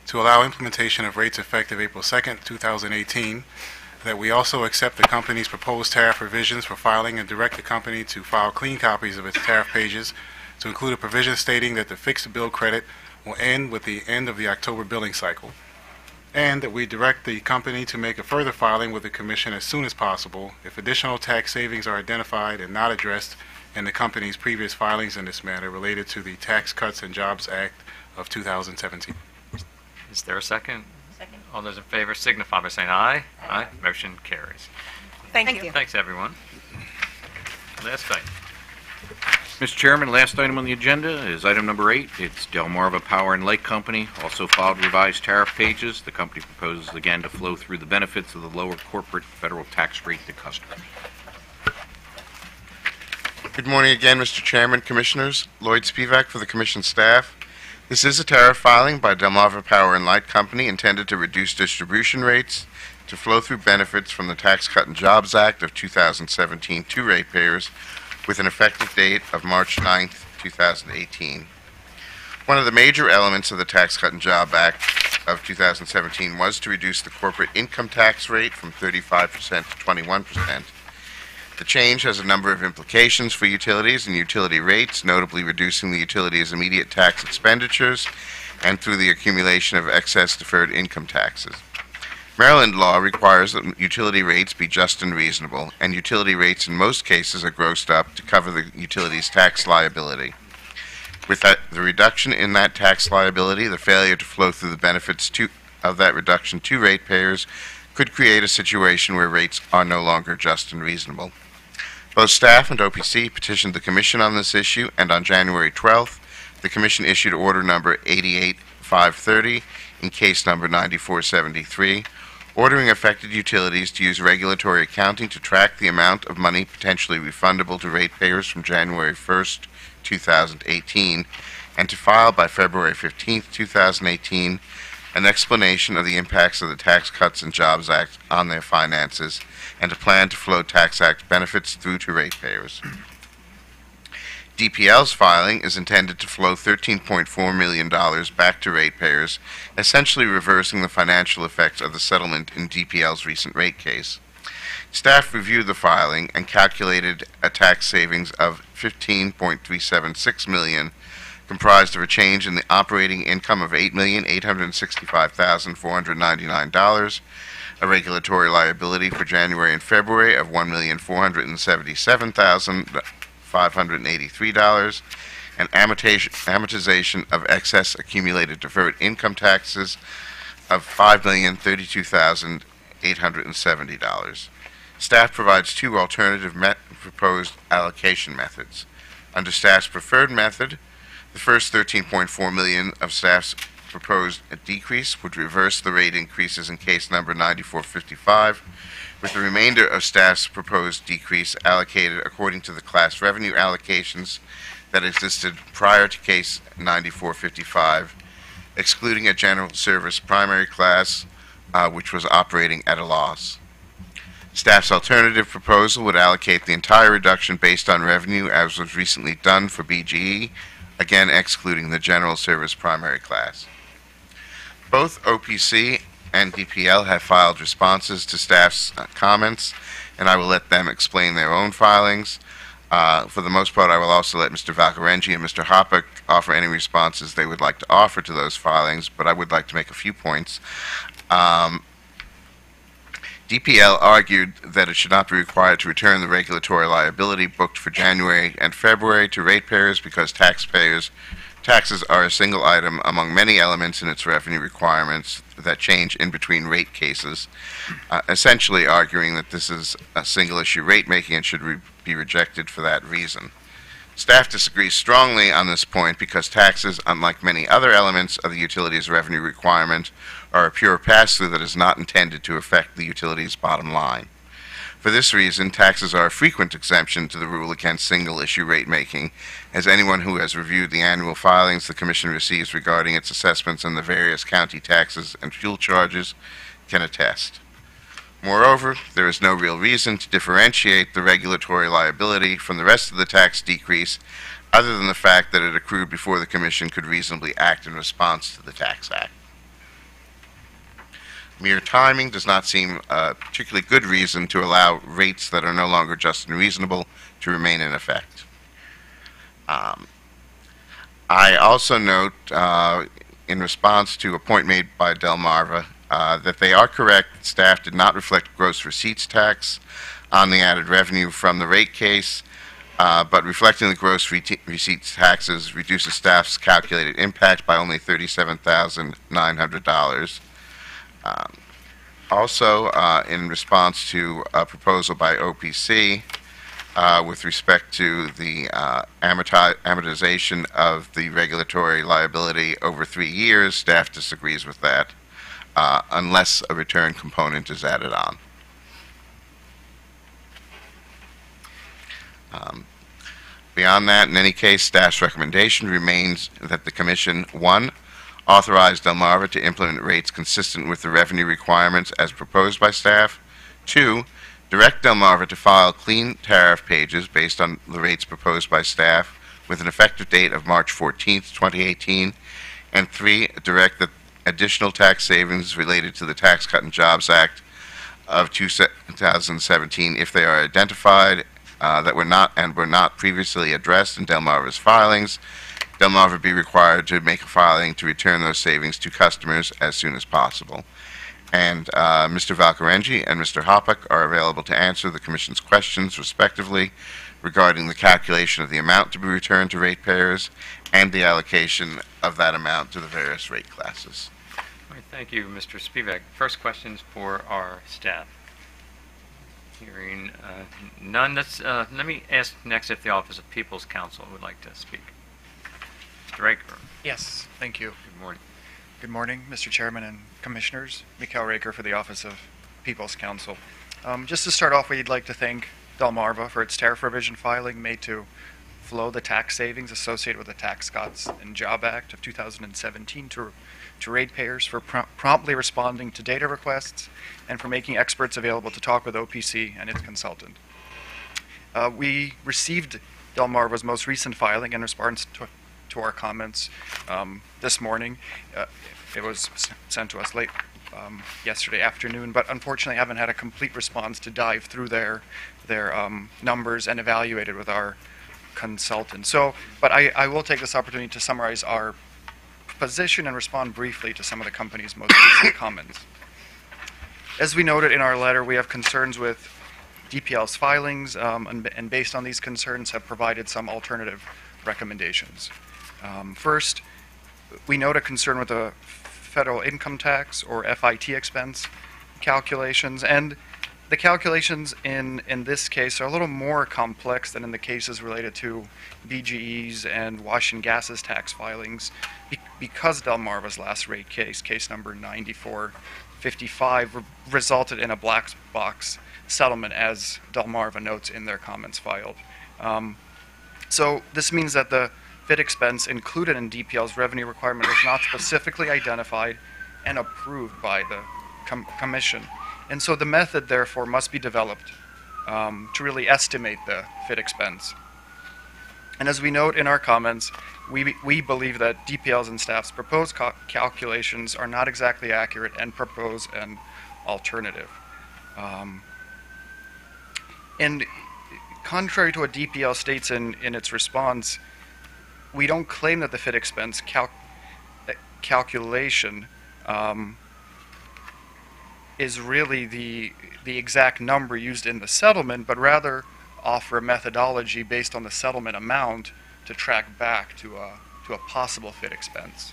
to allow implementation of rates effective April 2nd, 2018, that we also accept the company's proposed tariff revisions for filing and direct the company to file clean copies of its tariff pages to include a provision stating that the fixed bill credit will end with the end of the October billing cycle, and that we direct the company to make a further filing with the Commission as soon as possible if additional tax savings are identified and not addressed in the company's previous filings in this matter related to the Tax Cuts and Jobs Act of 2017. Is there a second? Second. All those in favor signify by saying aye. Aye. Motion carries. Thank you. Thanks, everyone. Last item. Mr. Chairman, last item on the agenda is item number 8. It's Delmarva Power and Light Company, also filed revised tariff pages. The company proposes again to flow through the benefits of the lower corporate federal tax rate to customers. Good morning again, Mr. Chairman, Commissioners. Lloyd Spivak for the Commission staff. This is a tariff filing by Delmarva Power and Light Company intended to reduce distribution rates to flow through benefits from the Tax Cut and Jobs Act of 2017 to ratepayers with an effective date of March 9th, 2018. One of the major elements of the Tax Cut and Job Act of 2017 was to reduce the corporate income tax rate from 35% to 21%. The change has a number of implications for utilities and utility rates, notably reducing the utility's immediate tax expenditures and through the accumulation of excess deferred income taxes. Maryland law requires that utility rates be just and reasonable, and utility rates in most cases are grossed up to cover the utility's tax liability. With the reduction in that tax liability, the failure to flow through the benefits of that reduction to ratepayers could create a situation where rates are no longer just and reasonable. Both staff and OPC petitioned the Commission on this issue, and on January 12th, the Commission issued order number 88530 in case number 9473, ordering affected utilities to use regulatory accounting to track the amount of money potentially refundable to ratepayers from January 1st, 2018, and to file by February 15th, 2018, an explanation of the impacts of the Tax Cuts and Jobs Act on their finances, and a plan to flow Tax Act benefits through to ratepayers. DPL's filing is intended to flow $13.4 million back to ratepayers, essentially reversing the financial effects of the settlement in DPL's recent rate case. Staff reviewed the filing and calculated a tax savings of $15.376 million, comprised of a change in the operating income of $8,865,499, a regulatory liability for January and February of $1,477,583, and amortization of excess accumulated deferred income taxes of $5,032,870. Staff provides two alternative proposed allocation methods. Under staff's preferred method, the first $13.4 million of staff's proposed decrease would reverse the rate increases in case number 9455, with the remainder of staff's proposed decrease allocated according to the class revenue allocations that existed prior to case 9455, excluding a general service primary class which was operating at a loss. Staff's alternative proposal would allocate the entire reduction based on revenue as was recently done for BGE, again excluding the general service primary class. Both OPC and DPL have filed responses to staff's comments, and I will let them explain their own filings. For the most part, I will also let Mr. Valcarengi and Mr. Hoppeck offer any responses they would like to offer to those filings, but I would like to make a few points. DPL argued that it should not be required to return the regulatory liability booked for January and February to ratepayers because taxes are a single item among many elements in its revenue requirements that change in between rate cases, essentially arguing that this is a single-issue rate making and should be rejected for that reason. Staff disagrees strongly on this point because taxes, unlike many other elements of the utility's revenue requirement, are a pure pass-through that is not intended to affect the utility's bottom line. For this reason, taxes are a frequent exemption to the rule against single-issue rate making, as anyone who has reviewed the annual filings the Commission receives regarding its assessments on the various county taxes and fuel charges can attest. Moreover, there is no real reason to differentiate the regulatory liability from the rest of the tax decrease, other than the fact that it accrued before the Commission could reasonably act in response to the Tax Act. Mere timing does not seem a particularly good reason to allow rates that are no longer just and reasonable to remain in effect. I also note, in response to a point made by Delmarva, that they are correct that staff did not reflect gross receipts tax on the added revenue from the rate case, but reflecting the gross receipts taxes reduces staff's calculated impact by only $37,900. Also, in response to a proposal by OPC with respect to the amortization of the regulatory liability over 3 years, staff disagrees with that unless a return component is added on. Beyond that, in any case, staff's recommendation remains that the Commission, 1, authorize Delmarva to implement rates consistent with the revenue requirements as proposed by staff. 2, direct Delmarva to file clean tariff pages based on the rates proposed by staff with an effective date of March 14th, 2018. And 3, direct that additional tax savings related to the Tax Cut and Jobs Act of 2017, if they are identified that were not previously addressed in Delmarva's filings, Delmarva be required to make a filing to return those savings to customers as soon as possible. And Mr. Valcarengi and Mr. Hoppeck are available to answer the Commission's questions, respectively, regarding the calculation of the amount to be returned to ratepayers and the allocation of that amount to the various rate classes. All right, thank you, Mr. Spivak. First questions for our staff. Hearing none, let me ask next if the Office of People's Counsel would like to speak. Mr. Raker. Yes, thank you. Good morning. Good morning, Mr. Chairman and Commissioners. Mikhail Raker for the Office of People's Counsel. Just to start off, we'd like to thank Delmarva for its tariff revision filing made to flow the tax savings associated with the Tax Cuts and Job Act of 2017 to ratepayers, for promptly responding to data requests, and for making experts available to talk with OPC and its consultant. We received Delmarva's most recent filing in response to our comments this morning. It was sent to us late yesterday afternoon, but unfortunately haven't had a complete response to dive through their numbers and evaluate it with our consultant. But I will take this opportunity to summarize our position and respond briefly to some of the company's most recent comments. As we noted in our letter, we have concerns with DPL's filings, and based on these concerns have provided some alternative recommendations. First, we note a concern with the federal income tax, or FIT expense calculations, and the calculations in this case are a little more complex than in the cases related to BGE's and Washington Gas's tax filings, because Delmarva's last rate case, case number 9455, resulted in a black box settlement, as Delmarva notes in their comments filed. So this means that the FIT expense included in DPL's revenue requirement was not specifically identified and approved by the Commission. And so the method, therefore, must be developed to really estimate the FIT expense. And as we note in our comments, we believe that DPL's and staff's proposed calculations are not exactly accurate and propose an alternative. And contrary to what DPL states in its response, we don't claim that the FIT expense calculation is really the exact number used in the settlement, but rather offer a methodology based on the settlement amount to track back to a possible FIT expense.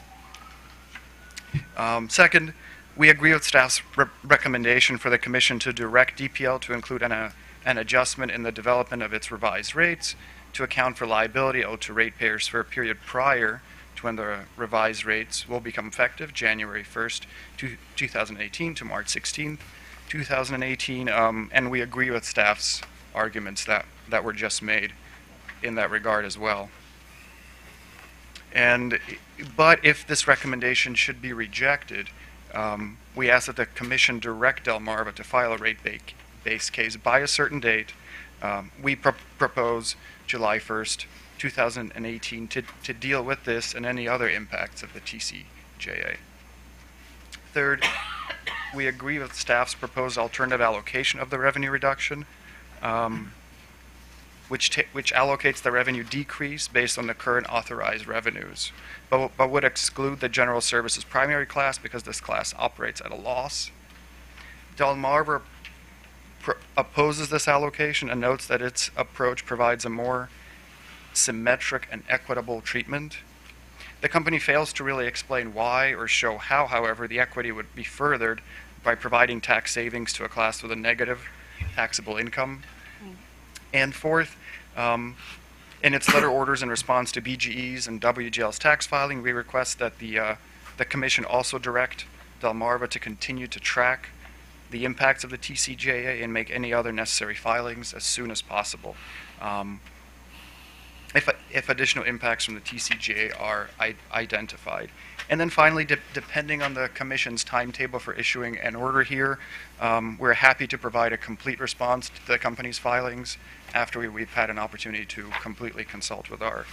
Second, we agree with staff's recommendation for the Commission to direct DPL to include an adjustment in the development of its revised rates to account for liability owed to ratepayers for a period prior to when the revised rates will become effective, January 1st, 2018 to March 16th, 2018, and we agree with staff's arguments that were just made in that regard as well. But if this recommendation should be rejected, we ask that the Commission direct Delmarva to file a rate-based case by a certain date. We propose July 1st, 2018 to deal with this and any other impacts of the TCJA. Third, we agree with staff's proposed alternative allocation of the revenue reduction, which allocates the revenue decrease based on the current authorized revenues, but would exclude the general services primary class because this class operates at a loss. Delmarva opposes this allocation and notes that its approach provides a more symmetric and equitable treatment. The company fails to really explain why or show how, however, the equity would be furthered by providing tax savings to a class with a negative taxable income. And fourth, in its letter orders in response to BGE's and WGL's tax filing, we request that the Commission also direct Delmarva to continue to track the impacts of the TCJA and make any other necessary filings as soon as possible. If additional impacts from the TCJA are identified. And then finally, depending on the Commission's timetable for issuing an order here, we're happy to provide a complete response to the company's filings after we've had an opportunity to completely consult with our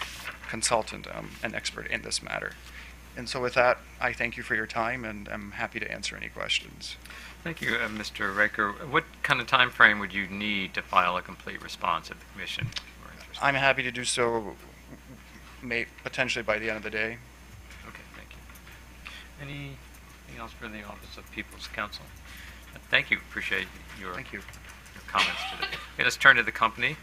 consultant and expert in this matter. And so with that, I thank you for your time, and I'm happy to answer any questions. Thank you, Mr. Raker. What kind of time frame would you need to file a complete response at the Commission? I'm happy to do so potentially by the end of the day. Okay, thank you. Anything else for the Office of People's Counsel? Thank you. Appreciate your comments today. Okay, let's turn to the company.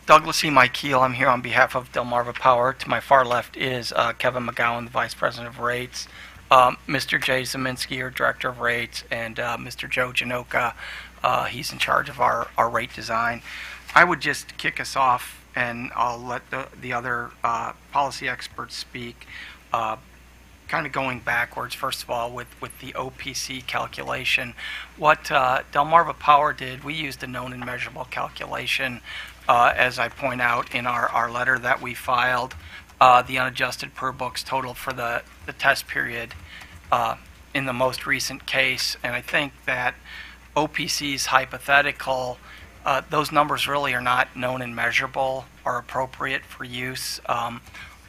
Douglas E. Keel. I'm here on behalf of Delmarva Power. To my far left is Kevin McGowan, the Vice President of Rates, Mr. Jay Zeminski, our Director of Rates, and Mr. Joe Janoka. He's in charge of our rate design. I would just kick us off, and I'll let the other policy experts speak. Kind of going backwards, first of all, with the OPC calculation. What Delmarva Power did, we used a known and measurable calculation, as I point out in our letter that we filed. The unadjusted per books total for the test period in the most recent case, and I think that OPC's hypothetical, those numbers really are not known and measurable or appropriate for use.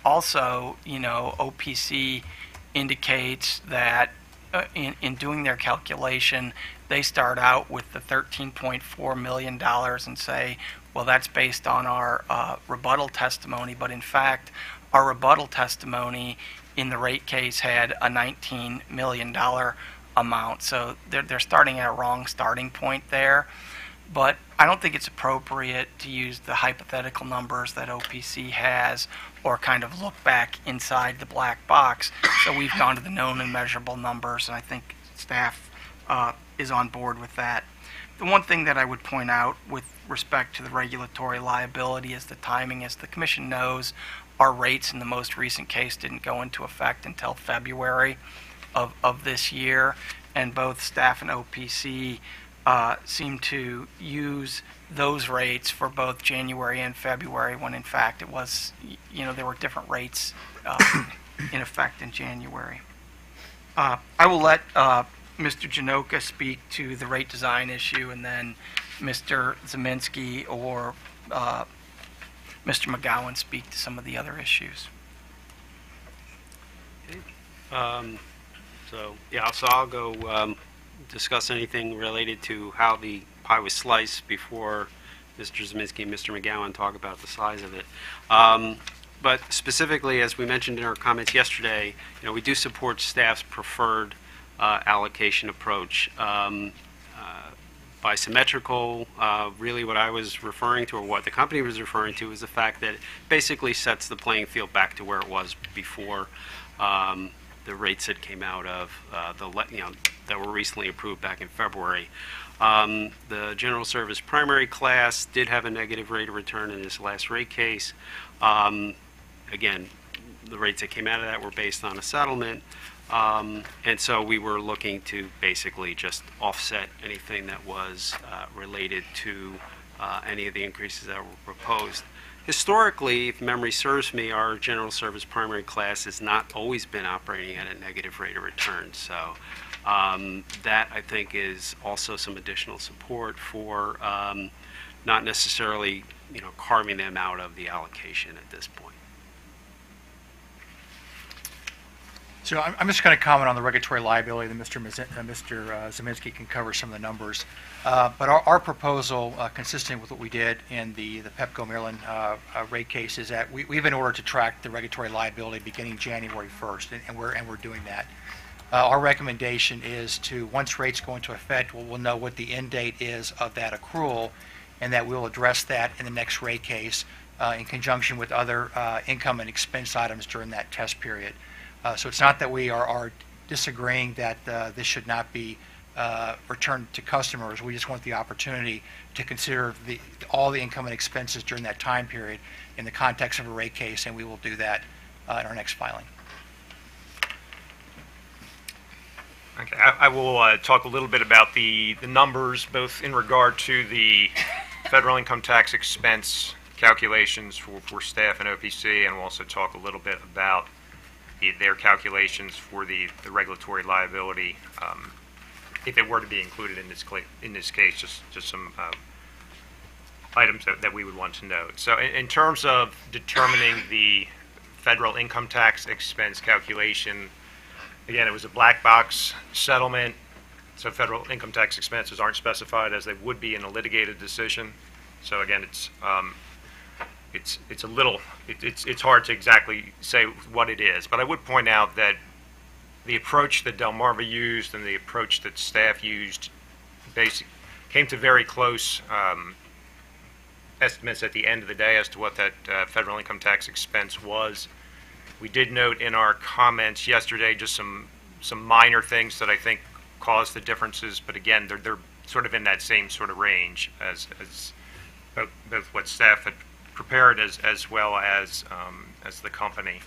Also, OPC indicates that in doing their calculation, they start out with the $13.4 million and say, well, that's based on our rebuttal testimony, but in fact, our rebuttal testimony in the rate case had a $19 million amount. So they're starting at a wrong starting point there. But I don't think it's appropriate to use the hypothetical numbers that OPC has or kind of look back inside the black box. So we've gone to the known and measurable numbers, and I think staff is on board with that. The one thing that I would point out with respect to the regulatory liability is the timing. As the Commission knows, our rates in the most recent case didn't go into effect until February of this year, and both staff and OPC seem to use those rates for both January and February, when in fact it was, there were different rates in effect in January. I will let Mr. Janoka speak to the rate design issue, and then Mr. Zeminski or Mr. McGowan speak to some of the other issues. So I'll go discuss anything related to how the pie was sliced before Mr. Zeminski and Mr. McGowan talk about the size of it. But specifically, as we mentioned in our comments yesterday, we do support staff's preferred allocation approach. By symmetrical, really what I was referring to, or what the company was referring to, is the fact that it basically sets the playing field back to where it was before the rates that came out of that were recently approved back in February. The general service primary class did have a negative rate of return in this last rate case. Again, the rates that came out of that were based on a settlement. And so we were looking to basically just offset anything that was related to any of the increases that were proposed. Historically, if memory serves me, our general service primary class has not always been operating at a negative rate of return. So that, I think, is also some additional support for not necessarily carving them out of the allocation at this point. So I'm just going to comment on the regulatory liability. That Mr. Zeminski can cover some of the numbers. But our proposal, consistent with what we did in the Pepco Maryland rate case, is that we've been ordered to track the regulatory liability beginning January 1st, and we're doing that. Our recommendation is to, once rates go into effect, we'll know what the end date is of that accrual, and that we'll address that in the next rate case in conjunction with other income and expense items during that test period. So it's not that we are disagreeing that this should not be returned to customers. We just want the opportunity to consider all the income and expenses during that time period in the context of a rate case, and we will do that in our next filing. Okay, I will talk a little bit about the numbers, both in regard to the federal income tax expense calculations for staff and OPC, and we'll also talk a little bit about their calculations for the regulatory liability, if it were to be included in this case, just some items that we would want to note. So in terms of determining the federal income tax expense calculation, again, it was a black box settlement, so federal income tax expenses aren't specified as they would be in a litigated decision. So again, it's hard to exactly say what it is, but I would point out that the approach that Delmarva used and the approach that staff used came to very close estimates at the end of the day as to what that federal income tax expense was. We did note in our comments yesterday just some minor things that I think caused the differences, but again, they're sort of in that same sort of range as both what staff had prepared as well as the company.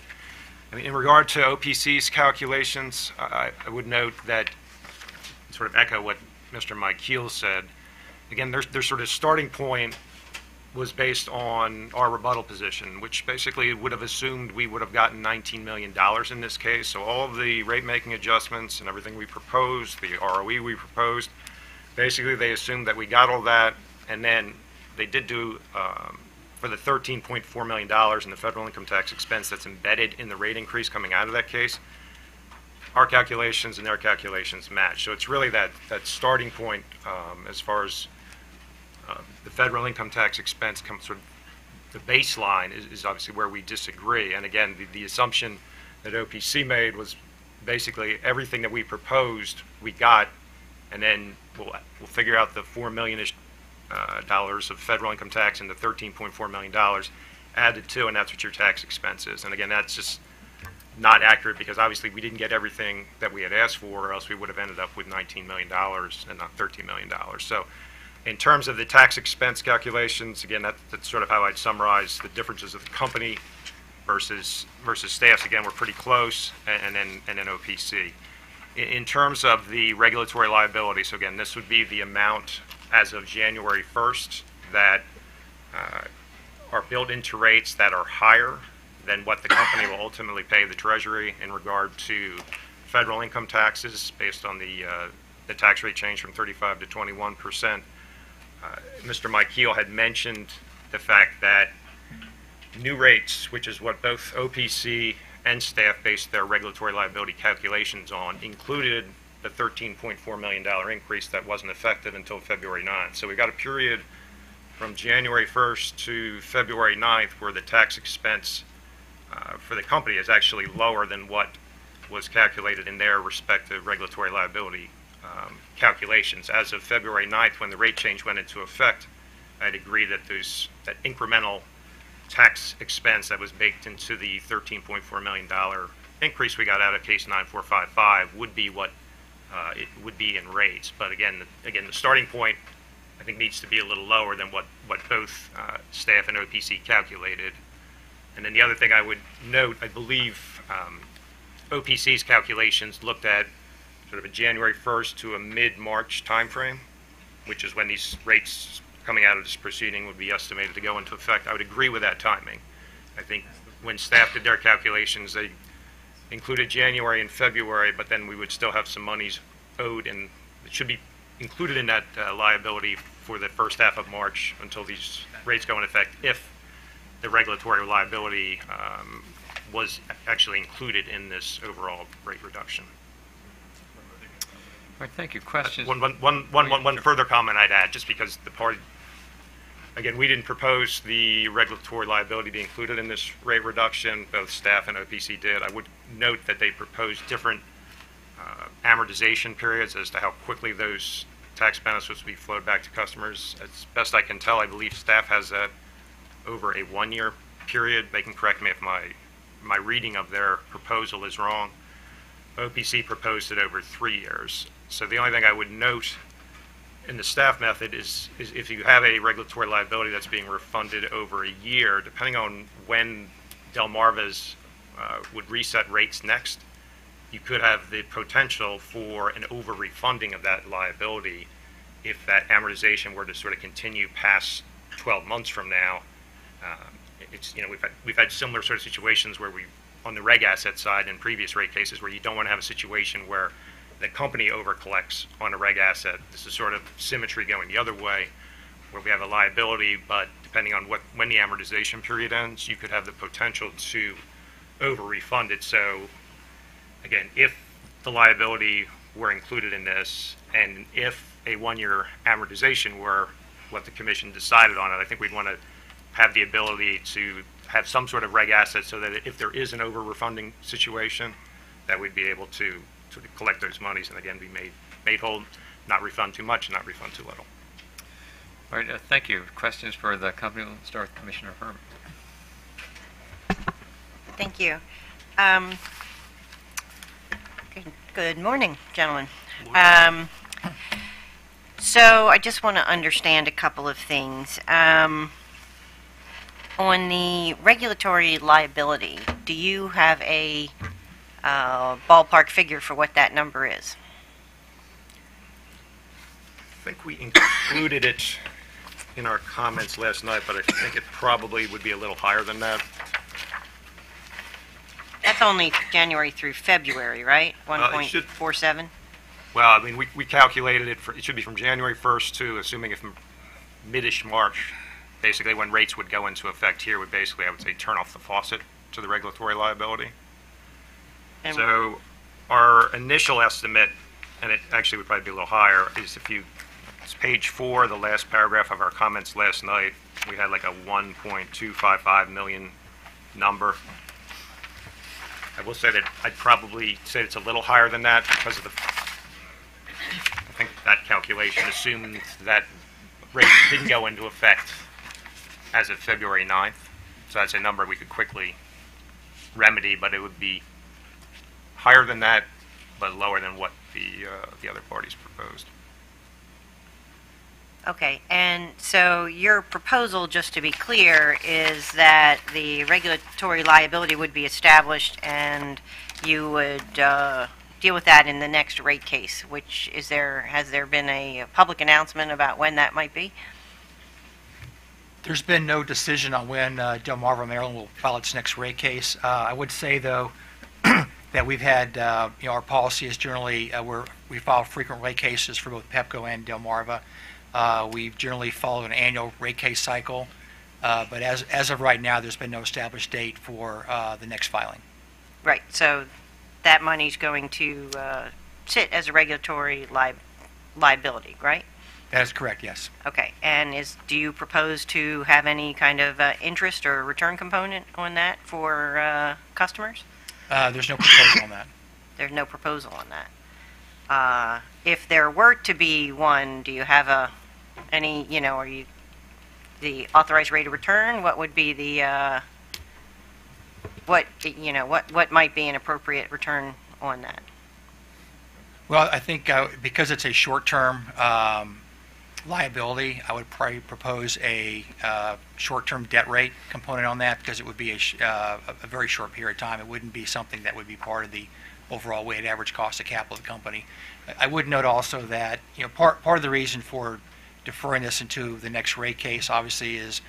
I mean, in regard to OPC's calculations, I would note that, sort of echo what Mr. Mike Keel said. Again, their sort of starting point was based on our rebuttal position, which basically would have assumed we would have gotten $19 million in this case. So all of the rate-making adjustments and everything we proposed, the ROE we proposed, basically they assumed that we got all that, and then they did do for the $13.4 million in the federal income tax expense that's embedded in the rate increase coming out of that case, our calculations and their calculations match. So it's really that starting point as far as the federal income tax expense comes, sort of the baseline is obviously where we disagree. And again, the assumption that OPC made was basically everything that we proposed we got, and then we'll figure out the $4 million-ish dollars of federal income tax and the $13.4 million added to, and that's what your tax expense is. And again, that's just not accurate because obviously we didn't get everything that we had asked for, or else we would have ended up with $19 million and not $13 million. So in terms of the tax expense calculations, again, that's sort of how I'd summarize the differences of the company versus staff's. Again, we're pretty close, and then OPC. In terms of the regulatory liability, so again, this would be the amount as of January 1st that are built into rates that are higher than what the company will ultimately pay the Treasury in regard to federal income taxes based on the the tax rate changed from 35 to 21%. Mr. Mike Heel had mentioned the fact that new rates, which is what both OPC and staff based their regulatory liability calculations on, included the $13.4 million increase that wasn't effective until February 9th. So we got a period from January 1st to February 9th where the tax expense for the company is actually lower than what was calculated in their respective regulatory liability calculations. As of February 9th, when the rate change went into effect, I'd agree that that incremental tax expense that was baked into the $13.4 million increase we got out of case 9455 would be what it would be in rates. But again, the starting point I think needs to be a little lower than what both staff and OPC calculated. And then the other thing I would note, I believe OPC's calculations looked at sort of a January 1st to a mid-March timeframe, which is when these rates coming out of this proceeding would be estimated to go into effect. I would agree with that timing. I think when staff did their calculations, they included January and February, but then we would still have some monies owed, and it should be included in that liability for the first half of March until these rates go in effect, if the regulatory liability was actually included in this overall rate reduction. All right, thank you. Questions? One further comment I'd add, just because the party, again, we didn't propose the regulatory liability be included in this rate reduction. Both staff and OPC did. I would note that they proposed different amortization periods as to how quickly those tax benefits would be flowed back to customers. As best I can tell, I believe staff has that over a one-year period. They can correct me if my reading of their proposal is wrong. OPC proposed it over 3 years. So the only thing I would note in the staff method is if you have a regulatory liability that's being refunded over a year, depending on when Delmarva's would reset rates next, you could have the potential for an over-refunding of that liability if that amortization were to sort of continue past 12 months from now. We've had similar sort of situations where we, on the reg asset side in previous rate cases, where you don't want to have a situation where the company over-collects on a reg asset. This is sort of symmetry going the other way, where we have a liability, but depending on when the amortization period ends, you could have the potential to over-refund it. So again, if the liability were included in this, and if a one-year amortization were what the commission decided on it, I think we'd want to have the ability to have some sort of reg asset so that if there is an over-refunding situation, that we'd be able to collect those monies and again be made whole, not refund too much, not refund too little. All right, thank you. Questions for the company? We'll start with Commissioner Herman. Thank you. Good morning, gentlemen. So I just want to understand a couple of things. On the regulatory liability, do you have a ballpark figure for what that number is? I think we included it in our comments last night, but I think it probably would be a little higher than that. That's only January through February, right? 1.47? Well, I mean, we calculated it it should be from January 1st to, assuming if mid-ish March, basically when rates would go into effect here, would basically, I would say, turn off the faucet to the regulatory liability. And so our initial estimate, and it actually would probably be a little higher, is it's page 4, the last paragraph of our comments last night, we had like a 1.255 million number. I will say that I'd probably say it's a little higher than that because of I think that calculation assumed that rate didn't go into effect as of February 9th. So that's a number we could quickly remedy, but it would be higher than that, but lower than what the other parties proposed. Okay, and so your proposal, just to be clear, is that the regulatory liability would be established and you would deal with that in the next rate case, which has there been a public announcement about when that might be? There's been no decision on when Delmarva, Maryland will file its next rate case. I would say, though, that we've had, our policy is generally we file frequent rate cases for both Pepco and Delmarva. We've generally followed an annual rate case cycle, but as of right now, there's been no established date for the next filing. Right, so that money's going to sit as a regulatory liability, right? That is correct, yes. Okay, and do you propose to have any kind of interest or return component on that for customers? There's no proposal on that. There's no proposal on that. If there were to be one, do you have are you the authorized rate of return? What would be the what might be an appropriate return on that? Well, I think because it's a short-term liability, I would probably propose a short-term debt rate component on that, because it would be a very short period of time. It wouldn't be something that would be part of the overall weighted average cost of capital of the company. I would note also that part of the reason for deferring this into the next rate case, obviously, is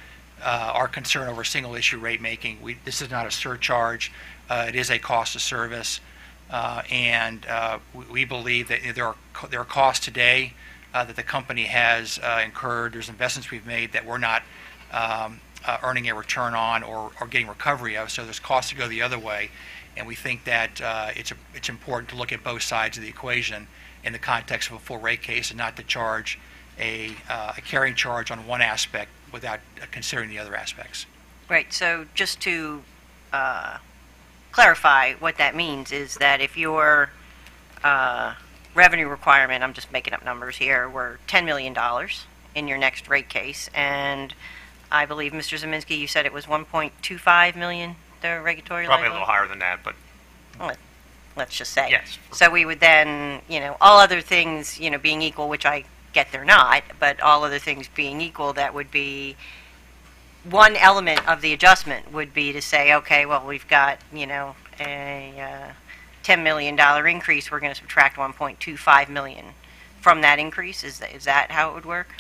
our concern over single-issue rate making. This is not a surcharge. It is a cost of service, and we believe that there are costs today that the company has incurred. There's investments we've made that we're not earning a return on or getting recovery of, so there's costs to go the other way, and we think that it's important to look at both sides of the equation in the context of a full rate case, and not to charge a carrying charge on one aspect without considering the other aspects. Right, so just to clarify what that means is that if your revenue requirement, I'm just making up numbers here, were $10 million in your next rate case, and I believe, Mr. Zeminski, you said it was $1.25 million, the regulatory Probably liability? a little higher than that, but Well, let's just say. yes. So we would then, all other things, being equal, which I get they're not, but all other things being equal, that would be one element of the adjustment would be to say, okay, well, we've got, a $10 million increase, we're going to subtract $1.25 million from that increase. Is that how it would work?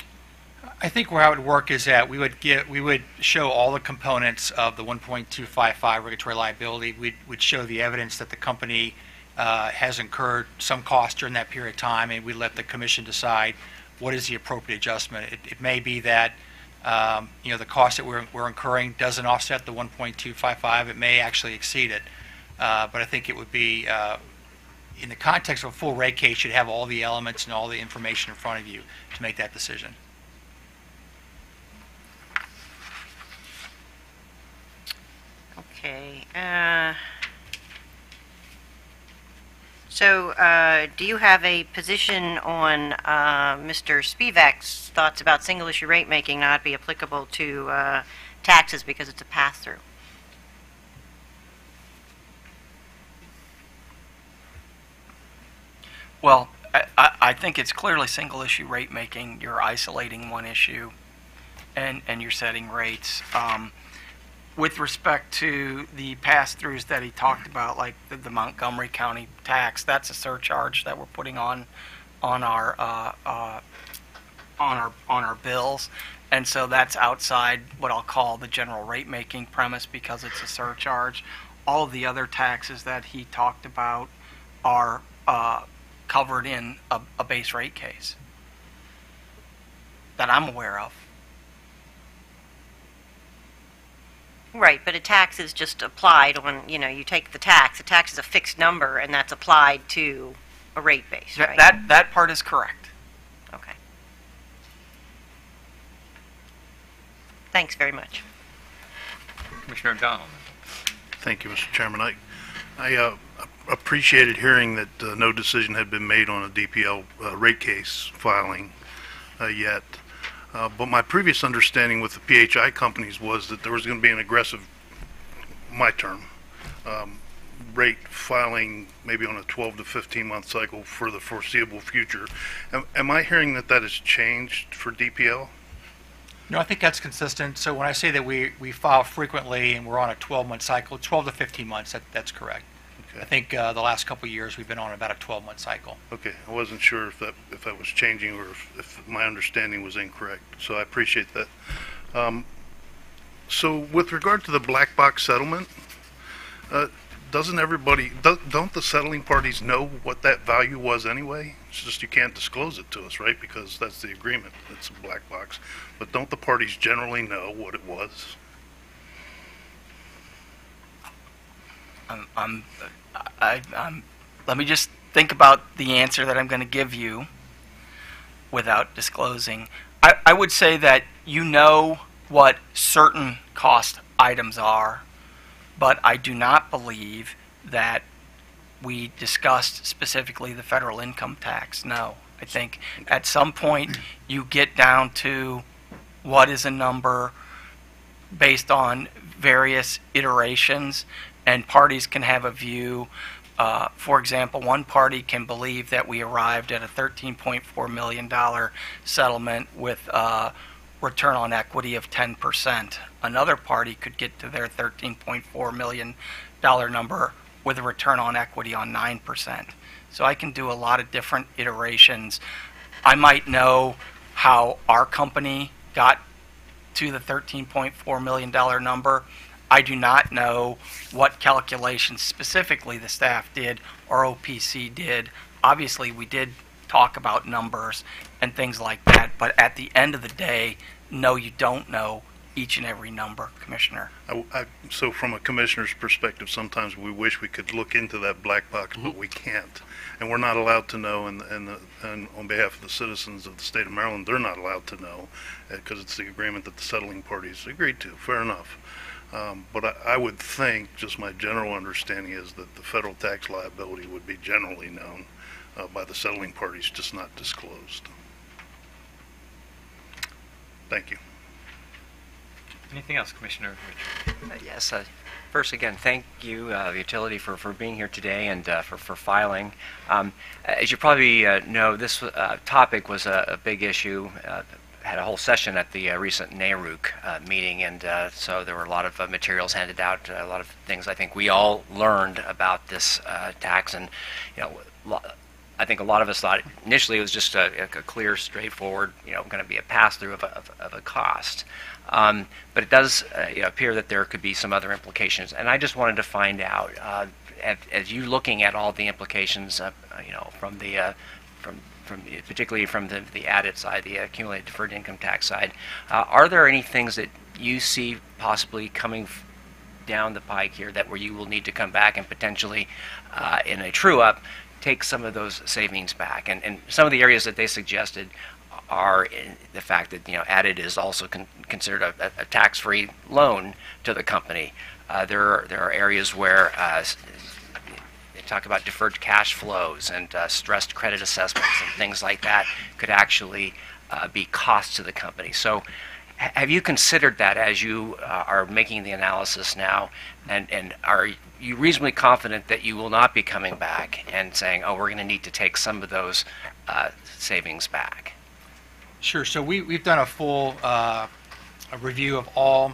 I think how it would work is that we would show all the components of the 1.255 regulatory liability. We'd show the evidence that the company has incurred some cost during that period of time, and we let the commission decide what is the appropriate adjustment. It may be that the cost that we're incurring doesn't offset the 1.255. It may actually exceed it, but I think it would be in the context of a full rate case, you'd have all the elements and all the information in front of you to make that decision. Okay. So, do you have a position on Mr. Spivak's thoughts about single-issue rate making not be applicable to taxes because it's a pass-through? Well, I think it's clearly single-issue rate making. You're isolating one issue, and you're setting rates. With respect to the pass-throughs that he talked about, like the Montgomery County tax, that's a surcharge that we're putting on our bills, and so that's outside what I'll call the general rate-making premise because it's a surcharge. All of the other taxes that he talked about are covered in a base rate case that I'm aware of. Right, but a tax is just applied on, you take the tax is a fixed number, and that's applied to a rate base, right? That part is correct. Okay. Thanks very much. Commissioner O'Donnell. Thank you, Mr. Chairman. I appreciated hearing that no decision had been made on a DPL rate case filing yet. But my previous understanding with the PHI companies was that there was going to be an aggressive, rate filing maybe on a 12 to 15 month cycle for the foreseeable future. Am I hearing that has changed for DPL? No, I think that's consistent. So when I say that we file frequently and we're on a 12-month cycle, 12 to 15 months, that's correct. Okay. I think the last couple of years we've been on about a 12-month cycle. Okay, I wasn't sure if that was changing or if my understanding was incorrect, so I appreciate that. So with regard to the black box settlement, doesn't everybody, don't the settling parties know what that value was anyway? It's just you can't disclose it to us, right? Because that's the agreement. It's a black box. But don't the parties generally know what it was? Let me just think about the answer that I'm going to give you without disclosing. I would say that you know what certain cost items are, but I do not believe that we discussed specifically the federal income tax. No. I think at some point you get down to what is a number based on various iterations, and parties can have a view. For example, one party can believe that we arrived at a $13.4 million settlement with return on equity of 10%. Another party could get to their $13.4 million number with a return on equity on 9%. So I can do a lot of different iterations. I might know how our company got to the $13.4 million number. I do not know what calculations specifically the staff did or OPC did. Obviously, we did talk about numbers and things like that, but at the end of the day, no, you don't know each and every number, Commissioner. So from a commissioner's perspective, sometimes we wish we could look into that black box, but we can't. And we're not allowed to know, and on behalf of the citizens of the state of Maryland, they're not allowed to know, because it's the agreement that the settling parties agreed to. Fair enough. But I would think, just my general understanding is that the federal tax liability would be generally known by the settling parties, just not disclosed. Thank you. Anything else, Commissioner Richard? Yes. First, again, thank you, the utility, for being here today and for filing. As you probably know, this topic was a big issue. Had a whole session at the recent NARUC meeting, and so there were a lot of materials handed out, a lot of things I think we all learned about this tax, and I think a lot of us thought initially it was just a clear, straightforward, going to be a pass-through of a cost. But it does appear that there could be some other implications, and I just wanted to find out, as you looking at all the implications, from particularly from the added side, the accumulated deferred income tax side, are there any things that you see possibly coming down the pike here that where you will need to come back and potentially, in a true-up, take some of those savings back? And some of the areas that they suggested are in the fact that added is also considered a tax-free loan to the company. There are areas where they talk about deferred cash flows and stressed credit assessments and things like that could actually be costs to the company. So have you considered that as you are making the analysis now, and are you reasonably confident that you will not be coming back and saying, oh, we're going to need to take some of those savings back? Sure. So we've done a full a review of all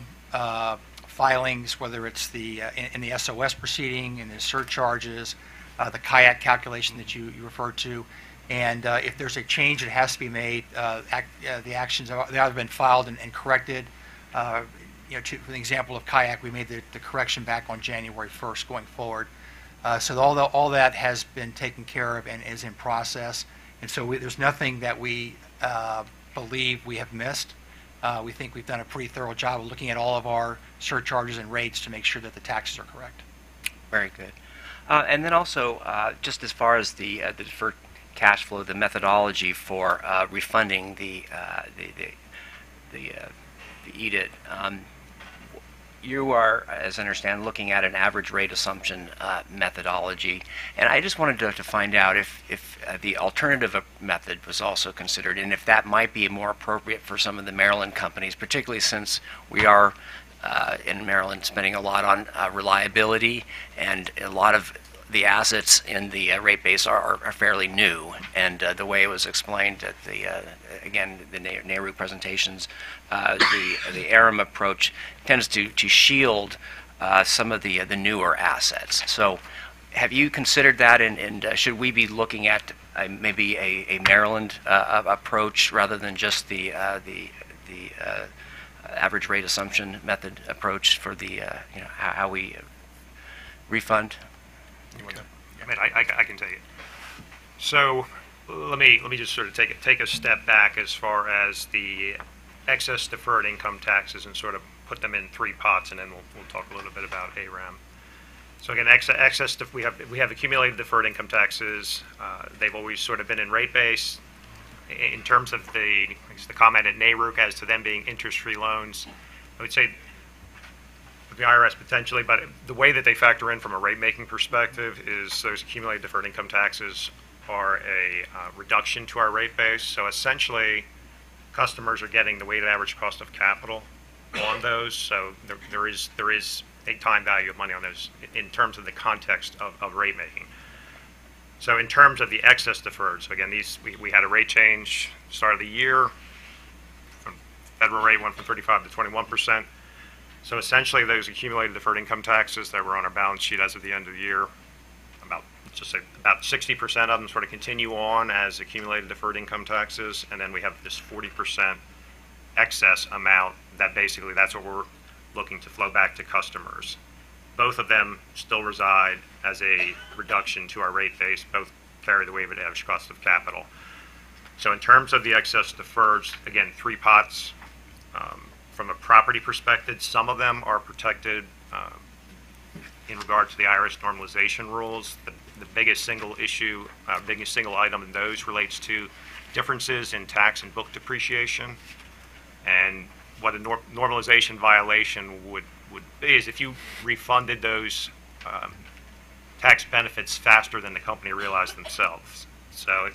filings, whether it's in the SOS proceeding, in the surcharges, the kayak calculation that you referred to, and if there's a change that has to be made, the actions have either been filed and corrected. For the example of kayak, we made the correction back on January 1st going forward. So all that has been taken care of and is in process, and so there's nothing that we believe we have missed. We think we've done a pretty thorough job of looking at all of our surcharges and rates to make sure that the taxes are correct. Very good. And then also, just as far as the deferred cash flow, the methodology for refunding the EDIT, you are, as I understand, looking at an average rate assumption methodology, and I just wanted to find out if the alternative method was also considered, and if that might be more appropriate for some of the Maryland companies, particularly since we are in Maryland spending a lot on reliability, and a lot of the assets in the rate base are fairly new, and the way it was explained at the NARU presentations, the ARM approach tends to shield some of the newer assets. So have you considered that, and should we be looking at maybe a Maryland approach rather than just the average rate assumption method approach for the how we refund? You want to- I mean, I can take it. So let me just sort of take a step back as far as the excess deferred income taxes and sort of put them in three pots, and then we'll talk a little bit about ARAM. So again, we have accumulated deferred income taxes. They've always sort of been in rate base. In terms of the comment at NARUC as to them being interest-free loans, I would say the IRS potentially, but the way that they factor in from a rate-making perspective is those accumulated deferred income taxes are a reduction to our rate base. So essentially, customers are getting the weighted average cost of capital on those. So there is a time value of money on those in terms of the context of rate making. So in terms of the excess deferred, so again, we had a rate change start of the year. From federal rate went from 35 to 21%. So essentially, those accumulated deferred income taxes that were on our balance sheet as of the end of the year, about 60% of them sort of continue on as accumulated deferred income taxes, and then we have this 40% excess amount that basically that's what we're looking to flow back to customers. Both of them still reside as a reduction to our rate base. Both carry the weighted average cost of capital. So in terms of the excess deferreds, again, three pots. From a property perspective, some of them are protected in regard to the Irs normalization rules. The biggest single issue, biggest single item in those relates to differences in tax and book depreciation. And what a normalization violation would be is if you refunded those tax benefits faster than the company realized themselves. So,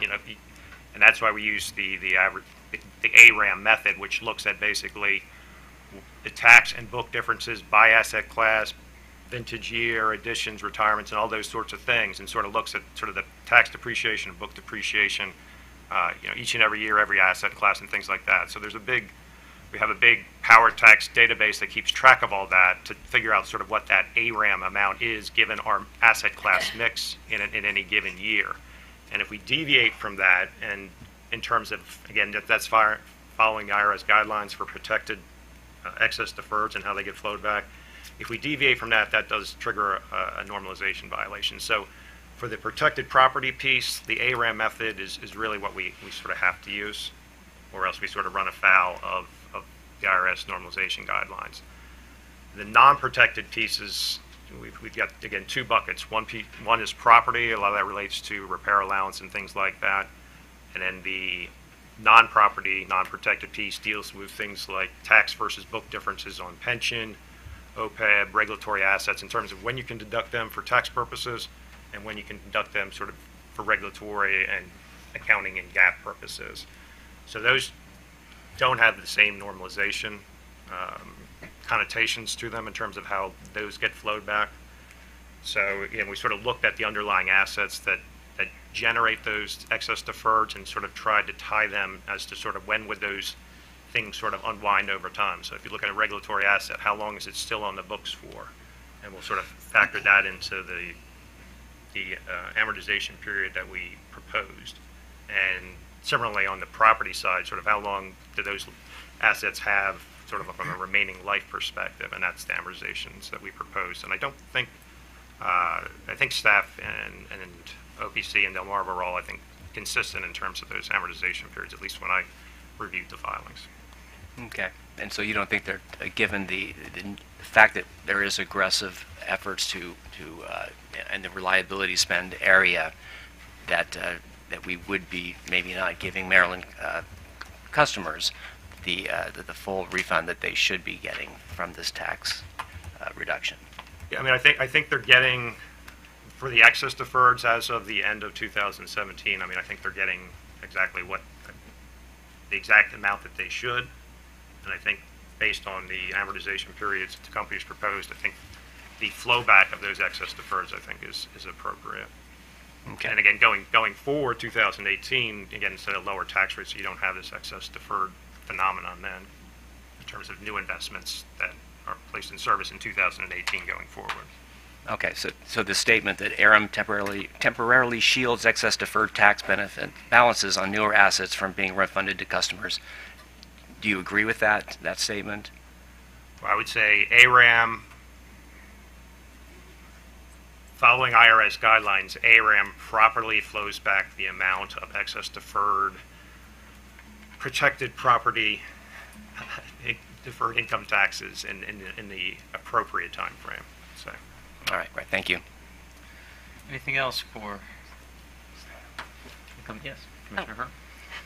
and that's why we use the ARAM method, which looks at basically the tax and book differences by asset class, vintage year, additions, retirements, and all those sorts of things, and sort of looks at sort of the tax depreciation and book depreciation, each and every year, every asset class, and things like that. So we have a big power tax database that keeps track of all that to figure out sort of what that ARAM amount is given our asset class mix in any given year. And if we deviate from that, and in terms of, again, that's following the IRS guidelines for protected excess deferreds and how they get flowed back. If we deviate from that, that does trigger a normalization violation. So for the protected property piece, the ARAM method is really what we sort of have to use, or else we sort of run afoul of the IRS normalization guidelines. The non-protected pieces, we've got, again, two buckets. One is property. A lot of that relates to repair allowance and things like that. And then the non-property, non-protected piece deals with things like tax versus book differences on pension, OPEB, regulatory assets in terms of when you can deduct them for tax purposes and when you can deduct them sort of for regulatory and accounting and GAAP purposes. So those don't have the same normalization connotations to them in terms of how those get flowed back. So again, we sort of looked at the underlying assets that generate those excess deferreds and sort of tried to tie them as to sort of when would those things sort of unwind over time. So if you look at a regulatory asset, how long is it still on the books for? And we'll sort of factor that into the amortization period that we proposed. And similarly on the property side, sort of how long do those assets have sort of from a remaining life perspective, and that's the amortizations that we proposed. And I don't think, I think staff and OPC and Delmarva are all, I think, consistent in terms of those amortization periods, at least when I reviewed the filings. Okay. And so you don't think they're, given the fact that there is aggressive efforts to in the reliability spend area, that we would be maybe not giving Maryland customers the full refund that they should be getting from this tax reduction? Yeah, I mean, I think they're getting, for the excess deferreds as of the end of 2017, I mean, I think they're getting exactly what, the exact amount that they should. And I think based on the amortization periods the company's proposed, I think the flow back of those excess deferreds, I think, is appropriate. Okay. And again, going forward, 2018, again, instead of lower tax rates, so you don't have this excess deferred phenomenon then in terms of new investments that are placed in service in 2018 going forward. Okay, so the statement that ARAM temporarily shields excess deferred tax benefit balances on newer assets from being refunded to customers, do you agree with that statement? Well, I would say ARAM following IRS guidelines, ARAM properly flows back the amount of excess deferred protected property deferred income taxes in the appropriate time frame. So, All right, great. Thank you. Anything else for? Yes, Commissioner Herr.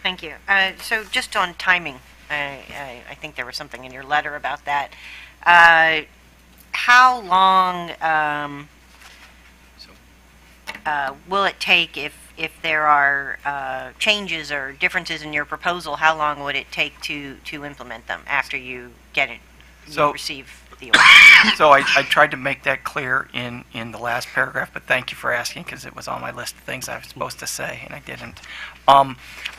Thank you. So just on timing, I think there was something in your letter about that. How long will it take if there are changes or differences in your proposal? How long would it take to implement them after you get it, you receive the order? So I tried to make that clear in the last paragraph, but thank you for asking because it was on my list of things I was supposed to say and I didn't.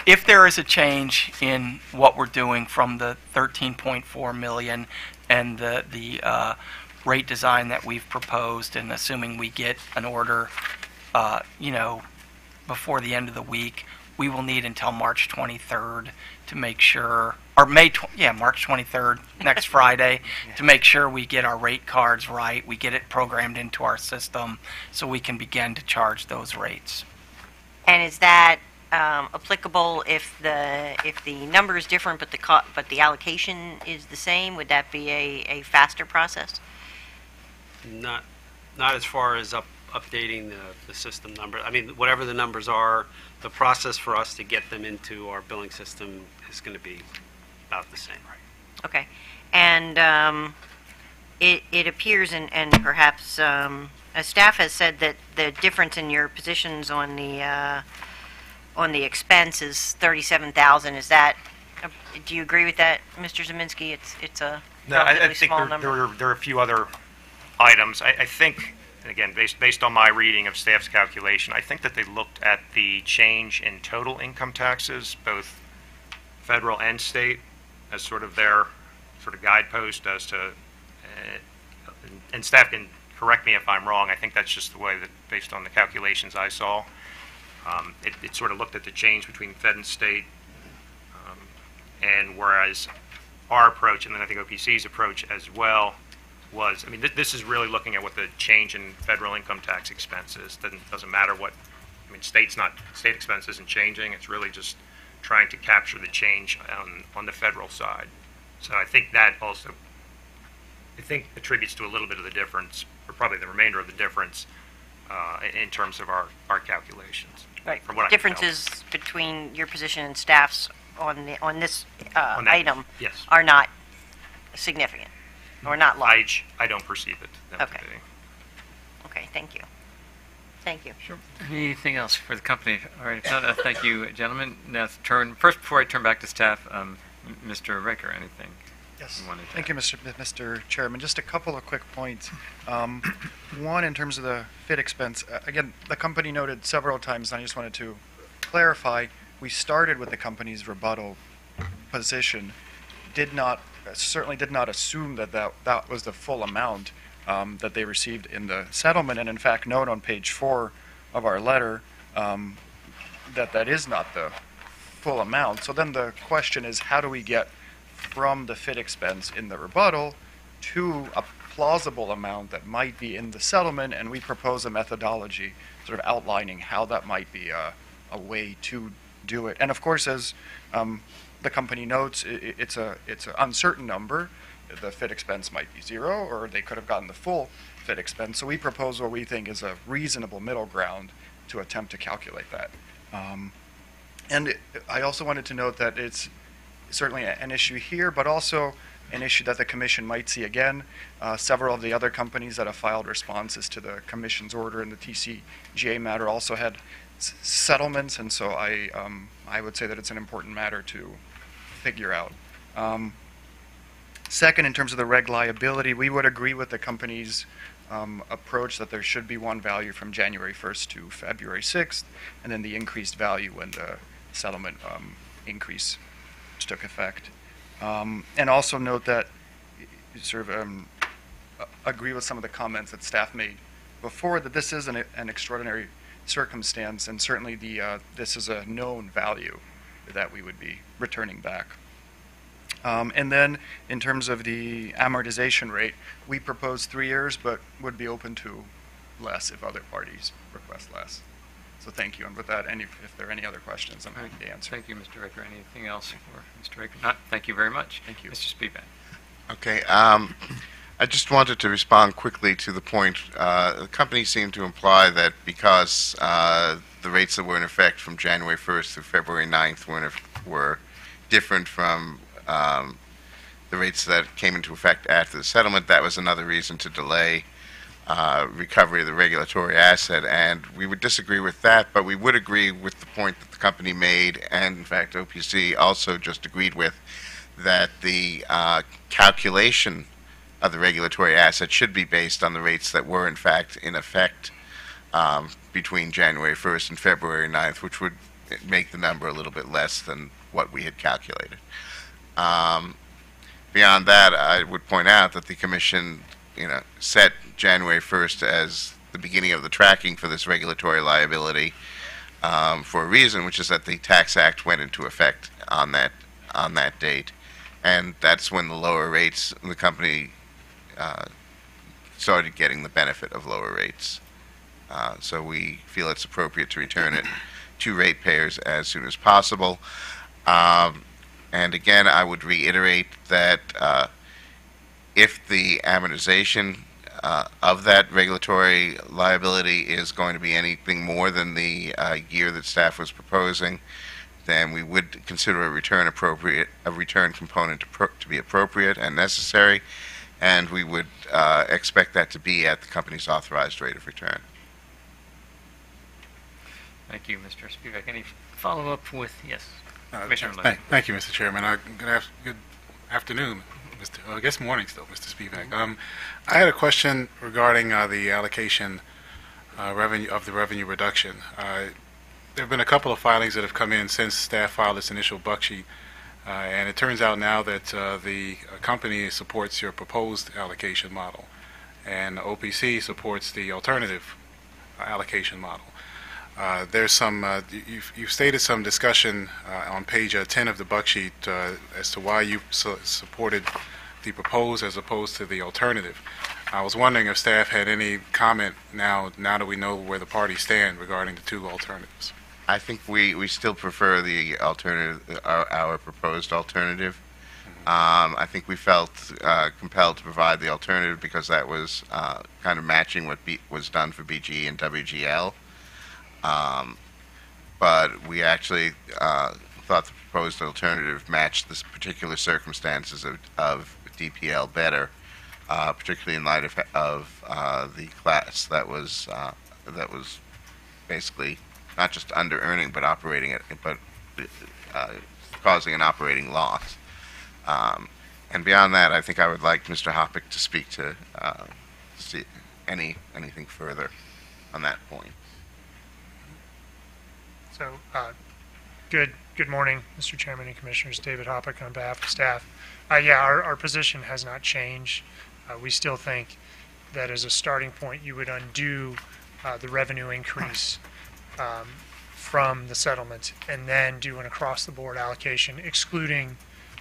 If there is a change in what we're doing from the 13.4 million and the rate design that we've proposed, and assuming we get an order, before the end of the week, we will need until March 23rd to make sure, or March 23rd, next Friday, to make sure we get our rate cards right, we get it programmed into our system, so we can begin to charge those rates. And is that applicable if the number is different but the allocation is the same? Would that be a faster process? Not as far as updating the system number. I mean, whatever the numbers are, the process for us to get them into our billing system is going to be about the same. Okay. And it appears, and perhaps staff has said that the difference in your positions on the expense is $37,000. Is that? Do you agree with that, Mr. Zeminski? It's a relatively small number. There are a few other items. I think, again, based on my reading of staff's calculation, I think that they looked at the change in total income taxes, both federal and state, as sort of their sort of guidepost as to, and staff can correct me if I'm wrong, I think that's just the way that, based on the calculations I saw, it sort of looked at the change between Fed and state, and whereas our approach, and then I think OPC's approach as well, was, I mean, this is really looking at what the change in federal income tax expense is. Doesn't matter what, I mean, state expense isn't changing. It's really just trying to capture the change on the federal side. So I think that also, attributes to a little bit of the difference, or probably the remainder of the difference, in terms of our calculations. Right. From what Differences between your position and staff's on this On that, item yes. are not significant, or not large. I don't perceive it that Okay. to be. Okay, thank you. Thank you. Sure. Anything else for the company? All right, if not, thank you, gentlemen. Now, first, before I turn back to staff, Mr. Ricker, anything? Yes. You wanted to Thank you, Mr. Chairman. Just a couple of quick points. One, in terms of the FIT expense, again, the company noted several times, and I just wanted to clarify, we started with the company's rebuttal position, certainly did not assume that was the full amount that they received in the settlement, and in fact note on page 4 of our letter that is not the full amount. So then the question is, how do we get from the FIT expense in the rebuttal to a plausible amount that might be in the settlement? And we propose a methodology sort of outlining how that might be a way to do it. And of course, as the company notes, it's an uncertain number. The FIT expense might be 0, or they could have gotten the full FIT expense. So we propose what we think is a reasonable middle ground to attempt to calculate that. And I also wanted to note that it's certainly an issue here, but also an issue that the Commission might see again. Several of the other companies that have filed responses to the Commission's order in the TCGA matter also had settlements, and so I would say that it's an important matter to figure out. Second, in terms of the reg liability, we would agree with the company's approach that there should be one value from January 1st to February 6th, and then the increased value when the settlement increase took effect. And also note that sort of agree with some of the comments that staff made before, that this is an extraordinary circumstance, and certainly this is a known value that we would be returning back. And then in terms of the amortization rate, we propose 3 years, but would be open to less if other parties request less. So thank you. And with that, if there are any other questions, I'm happy to answer. Thank you, Mr. Ricker. Anything else for Mr. Ricker? Not. Thank you very much. Thank you. Mr. Spivak. Okay. I just wanted to respond quickly to the point. The company seemed to imply that because the rates that were in effect from January 1st through February 9th were different from the rates that came into effect after the settlement, that was another reason to delay recovery of the regulatory asset. And we would disagree with that, but we would agree with the point that the company made, and in fact OPC also just agreed with, that the calculation of the regulatory asset should be based on the rates that were in fact in effect between January 1st and February 9th, which would make the number a little bit less than what we had calculated. Beyond that, I would point out that the Commission, set January 1st as the beginning of the tracking for this regulatory liability for a reason, which is that the Tax Act went into effect on that date, and that's when the lower rates, the company started getting the benefit of lower rates. So we feel it's appropriate to return it to ratepayers as soon as possible. And again, I would reiterate that if the amortization of that regulatory liability is going to be anything more than the year that staff was proposing, then we would consider a return component to be appropriate and necessary, and we would expect that to be at the company's authorized rate of return. Thank you, Mr. Spivak. Any follow-up with, yes, Commissioner Levy. Thank you, Mr. Chairman. Good afternoon, I guess morning still, Mr. Spivak. I had a question regarding the allocation of the revenue reduction. There have been a couple of filings that have come in since staff filed its initial buck sheet, and it turns out now that the company supports your proposed allocation model, and OPC supports the alternative allocation model. There's some, you've stated some discussion on page 10 of the buck sheet as to why you supported the proposed as opposed to the alternative. I was wondering if staff had any comment now that we know where the parties stand regarding the two alternatives. I think we still prefer the alternative, our proposed alternative. I think we felt compelled to provide the alternative because that was kind of matching what was done for BGE and WGL. But we actually thought the proposed alternative matched the particular circumstances of DPL better, particularly in light of the class that was basically not just under earning but operating it, but causing an operating loss. And beyond that, I think I would like Mr. Hoppick to speak to see anything further on that point. So, good morning, Mr. Chairman and Commissioners. David Hoppick on behalf of staff. Our position has not changed. We still think that as a starting point, you would undo the revenue increase from the settlement and then do an across-the-board allocation, excluding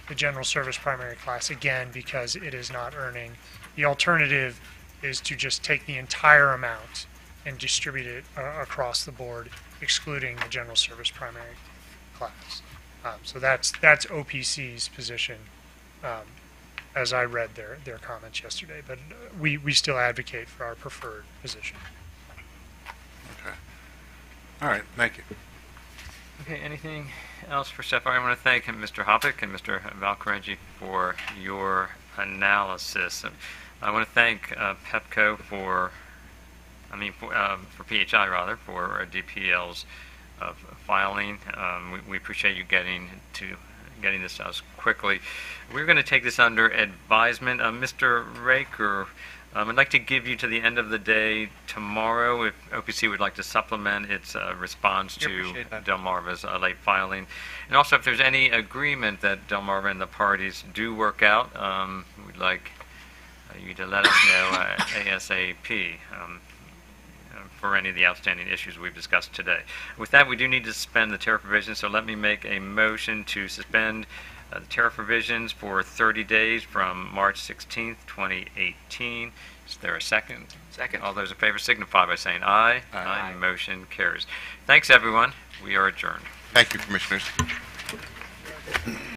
the general service primary class, again, because it is not earning. The alternative is to just take the entire amount and distribute it across the board, excluding the general service primary class. So that's OPC's position as I read their comments yesterday, but we still advocate for our preferred position. Okay. All right, thank you. Okay, anything else for staff? I want to thank Mr. Hoppick and Mr. Valcareggi for your analysis. I want to thank PEPCO for PHI rather, for DPL's filing. We appreciate you getting this to us quickly. We're going to take this under advisement. Mr. Raker, I'd like to give you to the end of the day tomorrow if OPC would like to supplement its response to Delmarva's late filing. And also if there's any agreement that Delmarva and the parties do work out, we'd like you to let us know ASAP. For any of the outstanding issues we've discussed today. With that, we do need to suspend the tariff provision, so let me make a motion to suspend the tariff revisions for 30 days from March 16th, 2018. Is there a second? Second. All those in favor signify by saying aye. Aye. Motion carries. Thanks, everyone. We are adjourned. Thank you, Commissioners.